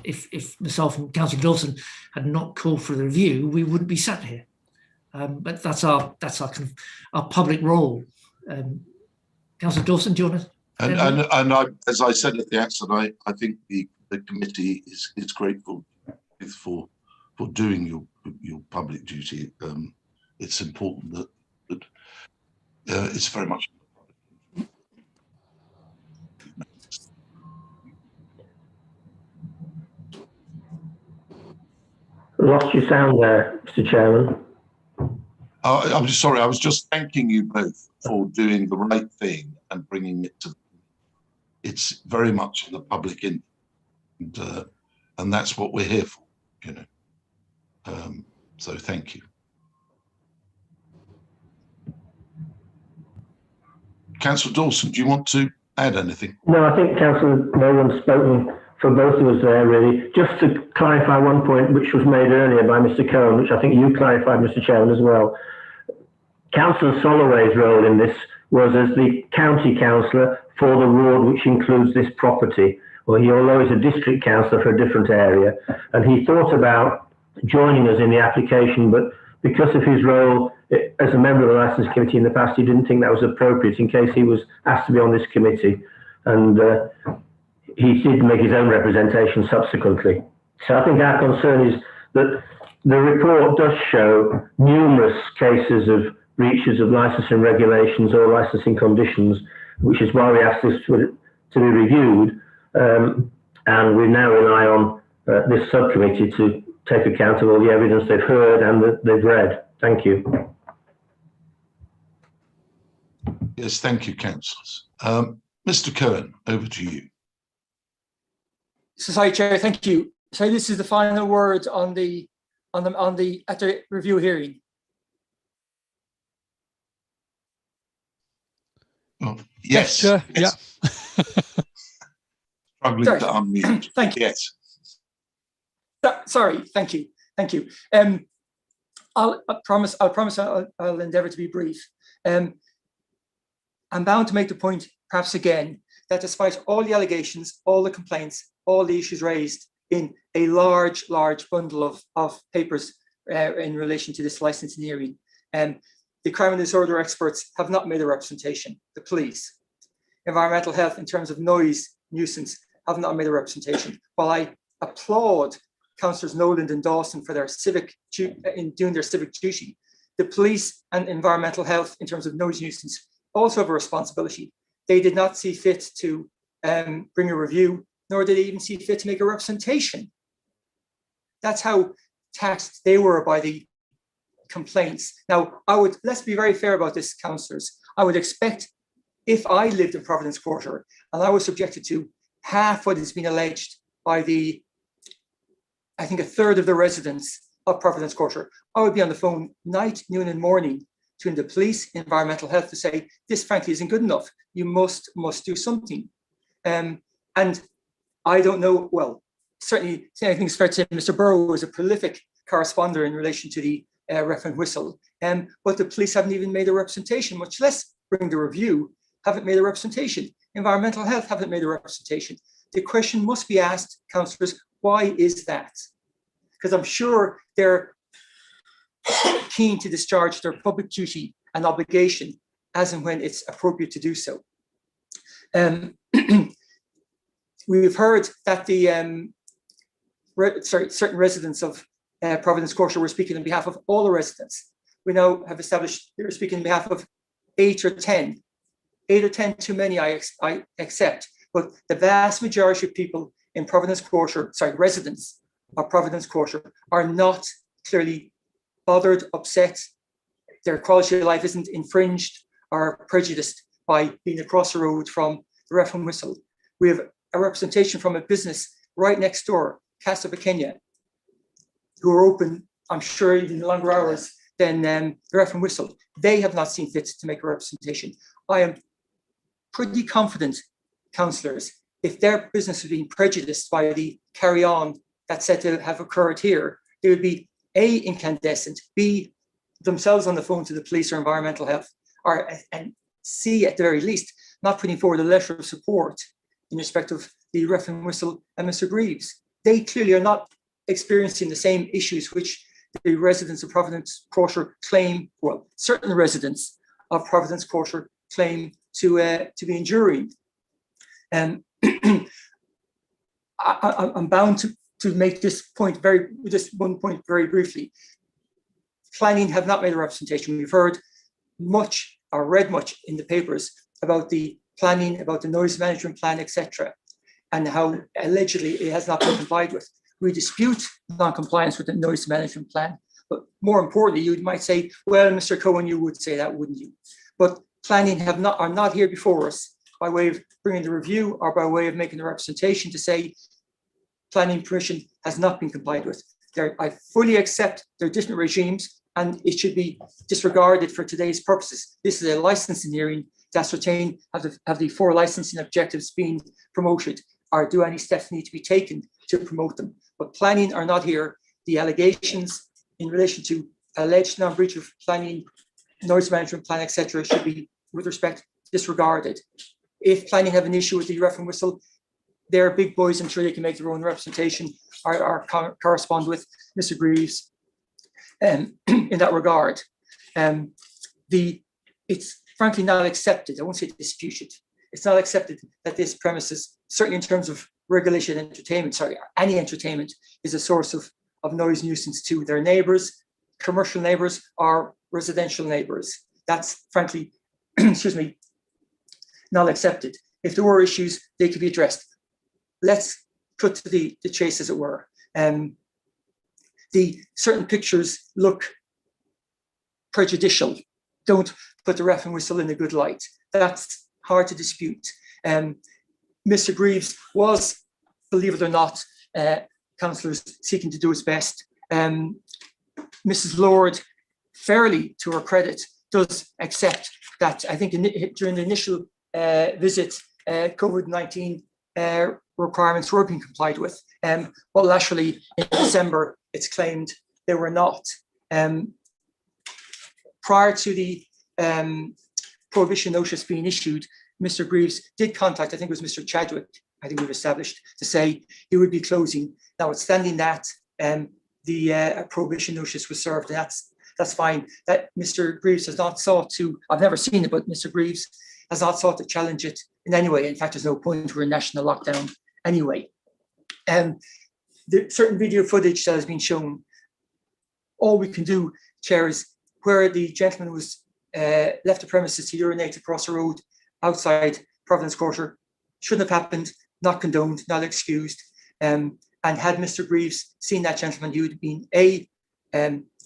if myself and Councillor Dawson had not called for the review, we wouldn't be sat here. But that's our kind of our public role. Councillor Dawson, do you want to? And I, as I said at the outset, I think the committee is grateful for doing your public duty. It's important that it's very much. Lost your sound there, Mr. Chairman. I'm just sorry. I was just thanking you both for doing the right thing and bringing it to. It's very much in the public interest, and that's what we're here for. So thank you. Councillor Dawson, do you want to add anything? No, I think Councillor Nolan's spoken for both of us there, really. Just to clarify one point which was made earlier by Mr. Cohen, which I think you clarified, Mr. Chairman, as well. Councillor Soloway's role in this was as the county councillor for the ward which includes this property. Well, although he's a district councillor for a different area, and he thought about joining us in the application, but because of his role as a member of the Licensing Committee in the past, he didn't think that was appropriate in case he was asked to be on this committee. And he did make his own representation subsequently. So I think our concern is that the report does show numerous cases of breaches of licensing regulations or licensing conditions, which is why we asked this to be reviewed. And we now rely on this subcommittee to take account of all the evidence they've heard and that they've read. Thank you. Yes, thank you, councillors. Mr. Cohen, over to you. Society Chair, thank you. So this is the final word on the at the review hearing. Oh, yes. Yes. Yeah. Struggling to unmute. Thank you. Yes. Sorry. Thank you. Thank you. I'll promise I'll endeavour to be brief. I'm bound to make the point, perhaps again, that despite all the allegations, all the complaints, all the issues raised in a large bundle of papers in relation to this licensing hearing, the crime and disorder experts have not made a representation. The police, environmental health in terms of noise, nuisance, have not made a representation. While I applaud Councillors Noland and Dawson for their in doing their civic duty, the police and environmental health in terms of noise nuisance also have a responsibility. They did not see fit to bring a review, nor did they even see fit to make a representation. That's how taxed they were by the complaints. Now, let's be very fair about this, councillors. I would expect if I lived in Providence Quarter and I was subjected to half what has been alleged by I think a third of the residents of Providence Quarter, I would be on the phone night, noon and morning to the police, environmental health to say, this frankly isn't good enough. You must do something. And I don't know, well, certainly I think it's fair to say Mr. Burrow was a prolific correspondent in relation to the ref and whistle. But the police haven't even made a representation, much less bring the review, haven't made a representation. Environmental health haven't made a representation. The question must be asked, councillors, why is that? Because I'm sure they're keen to discharge their public duty and obligation as and when it's appropriate to do so. We've heard that the certain residents of Providence Quarter were speaking on behalf of all the residents. We now have established they're speaking on behalf of 8 or 10. 8 or 10 too many, I accept, but the vast majority of people in Providence Quarter, residents of Providence Quarter, are not clearly bothered, upset. Their quality of life isn't infringed or prejudiced by being across the road from the ref and whistle. We have a representation from a business right next door, Casa Pequeña, who are open, I'm sure, even longer hours than the ref and whistle. They have not seen fit to make a representation. I am pretty confident, councillors, if their business was being prejudiced by the carry-on that's said to have occurred here, they would be A, incandescent, B, themselves on the phone to the police or environmental health, and C, at the very least, not putting forward a letter of support in respect of the ref and whistle and Mr. Greaves. They clearly are not experiencing the same issues which the residents of Providence Quarter claim, well, certain residents of Providence Quarter claim to be enduring. And I'm bound to make this point just one point very briefly. Planning have not made a representation. We've heard much or read much in the papers about the planning, about the noise management plan, etc., and how allegedly it has not been complied with. We dispute non-compliance with the noise management plan, but more importantly, you might say, well, Mr. Cohen, you would say that, wouldn't you? But planning are not here before us by way of bringing the review or by way of making the representation to say planning permission has not been complied with. I fully accept they're different regimes and it should be disregarded for today's purposes. This is a licensing hearing to ascertain have the 4 licensing objectives been promoted, or do any steps need to be taken to promote them? But planning are not here. The allegations in relation to alleged non-breach of planning, noise management plan, etc., should be, with respect, disregarded. If planning have an issue with the referendum whistle, they're big boys. I'm sure they can make their own representation or correspond with Mr. Greaves in that regard. It's frankly not accepted. I won't say disputed. It's not accepted that this premises, certainly in terms of regulation entertainment, sorry, any entertainment, is a source of noise nuisance to their neighbours, commercial neighbours or residential neighbours. That's frankly, excuse me, not accepted. If there were issues, they could be addressed. Let's cut to the chase, as it were. The certain pictures look prejudicial. Don't put the ref and whistle in a good light. That's hard to dispute. Mr. Greaves was, believe it or not, councillors seeking to do his best. Mrs. Lord, fairly to her credit, does accept that I think during the initial visit, COVID-19 requirements were being complied with. Well, actually, in December, it's claimed they were not. Prior to the prohibition notice being issued, Mr. Greaves did contact, I think it was Mr. Chadwick, I think we've established, to say he would be closing. Notwithstanding that, the prohibition notice was served, and that's fine. That Mr. Greaves has not sought to, I've never seen it, but Mr. Greaves has not sought to challenge it in any way. In fact, there's no point, we're in national lockdown anyway. The certain video footage that has been shown, all we can do, Chair, is where the gentleman was left the premises to urinate across the road outside Providence Quarter, shouldn't have happened, not condoned, not excused. And had Mr. Greaves seen that gentleman, he would have been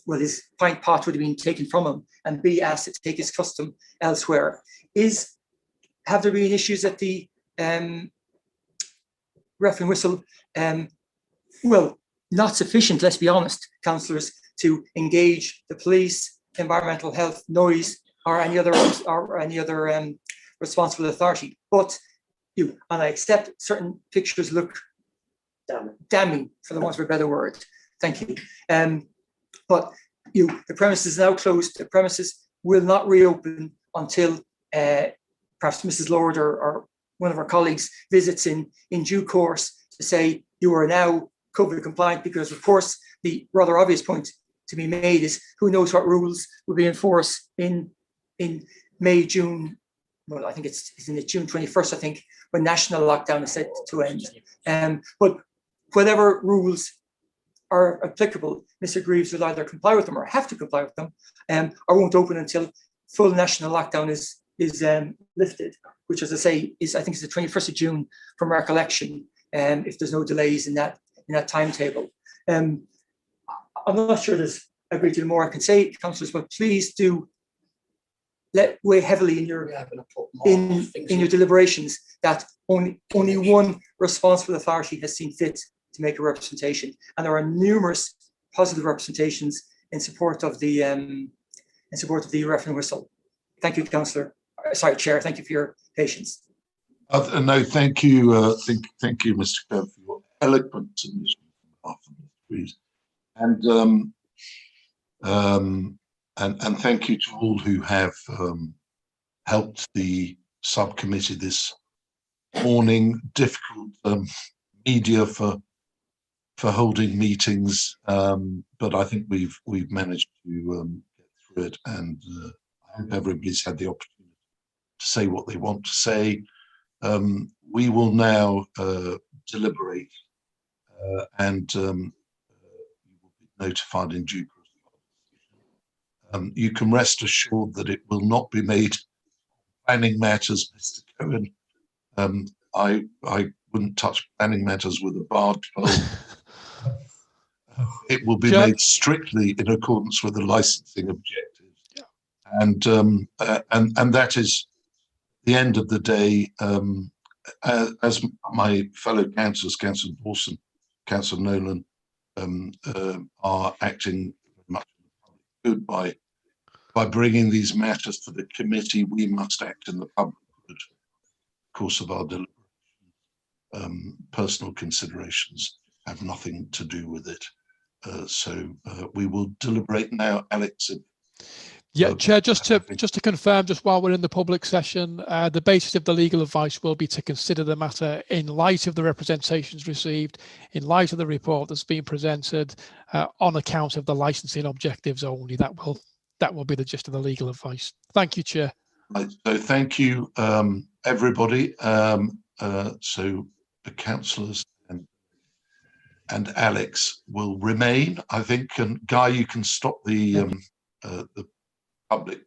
well, his pint pot would have been taken from him, and B, asked to take his custom elsewhere. Have there been issues at the ref and whistle? Well, not sufficient, let's be honest, councillors, to engage the police, environmental health, noise, or any other responsible authority. But and I accept certain pictures look damning, for the want of a better word. Thank you. But the premises is now closed. The premises will not reopen until perhaps Mrs. Lord or one of our colleagues visits in due course to say you are now COVID compliant, because of course the rather obvious point to be made is who knows what rules will be enforced in May, June. Well, I think it's in the June 21st, I think, when national lockdown is set to end. But whatever rules are applicable, Mr. Greaves will either comply with them or have to comply with them, or won't open until full national lockdown is lifted, which, as I say, I think is the 21st of June from recollection, if there's no delays in that timetable. I'm not sure there's a great deal more I can say, councillors, but please do weigh heavily in your deliberations that only one responsible authority has seen fit to make a representation, and there are numerous positive representations in support of the ref and whistle. Thank you, councillor. Sorry, Chair. Thank you for your patience. No, thank you, thank you, Mr. Kerr, for your eloquent submission on behalf of Mr. Greaves, and thank you to all who have helped the subcommittee this morning. Difficult media for holding meetings, but I think we've managed to get through it, and I hope everybody's had the opportunity to say what they want to say. We will now deliberate, and you will be notified in due course. You can rest assured that it will not be made planning matters, Mr. Cohen. I wouldn't touch planning matters with a barge pole. It will be made strictly in accordance with the licensing objectives, and that is the end of the day. As my fellow councillors, Councillor Dawson, Councillor Nolan, are acting much good by bringing these matters to the committee. We must act in the public good course of our deliberations. Personal considerations have nothing to do with it. So we will deliberate now, Alex. Yeah, Chair, just to confirm, just while we're in the public session, the basis of the legal advice will be to consider the matter in light of the representations received, in light of the report that's been presented, on account of the licensing objectives only. That will be the gist of the legal advice. Thank you, Chair. Right, so thank you, everybody. So the councillors and Alex will remain, I think. And Guy, you can stop the public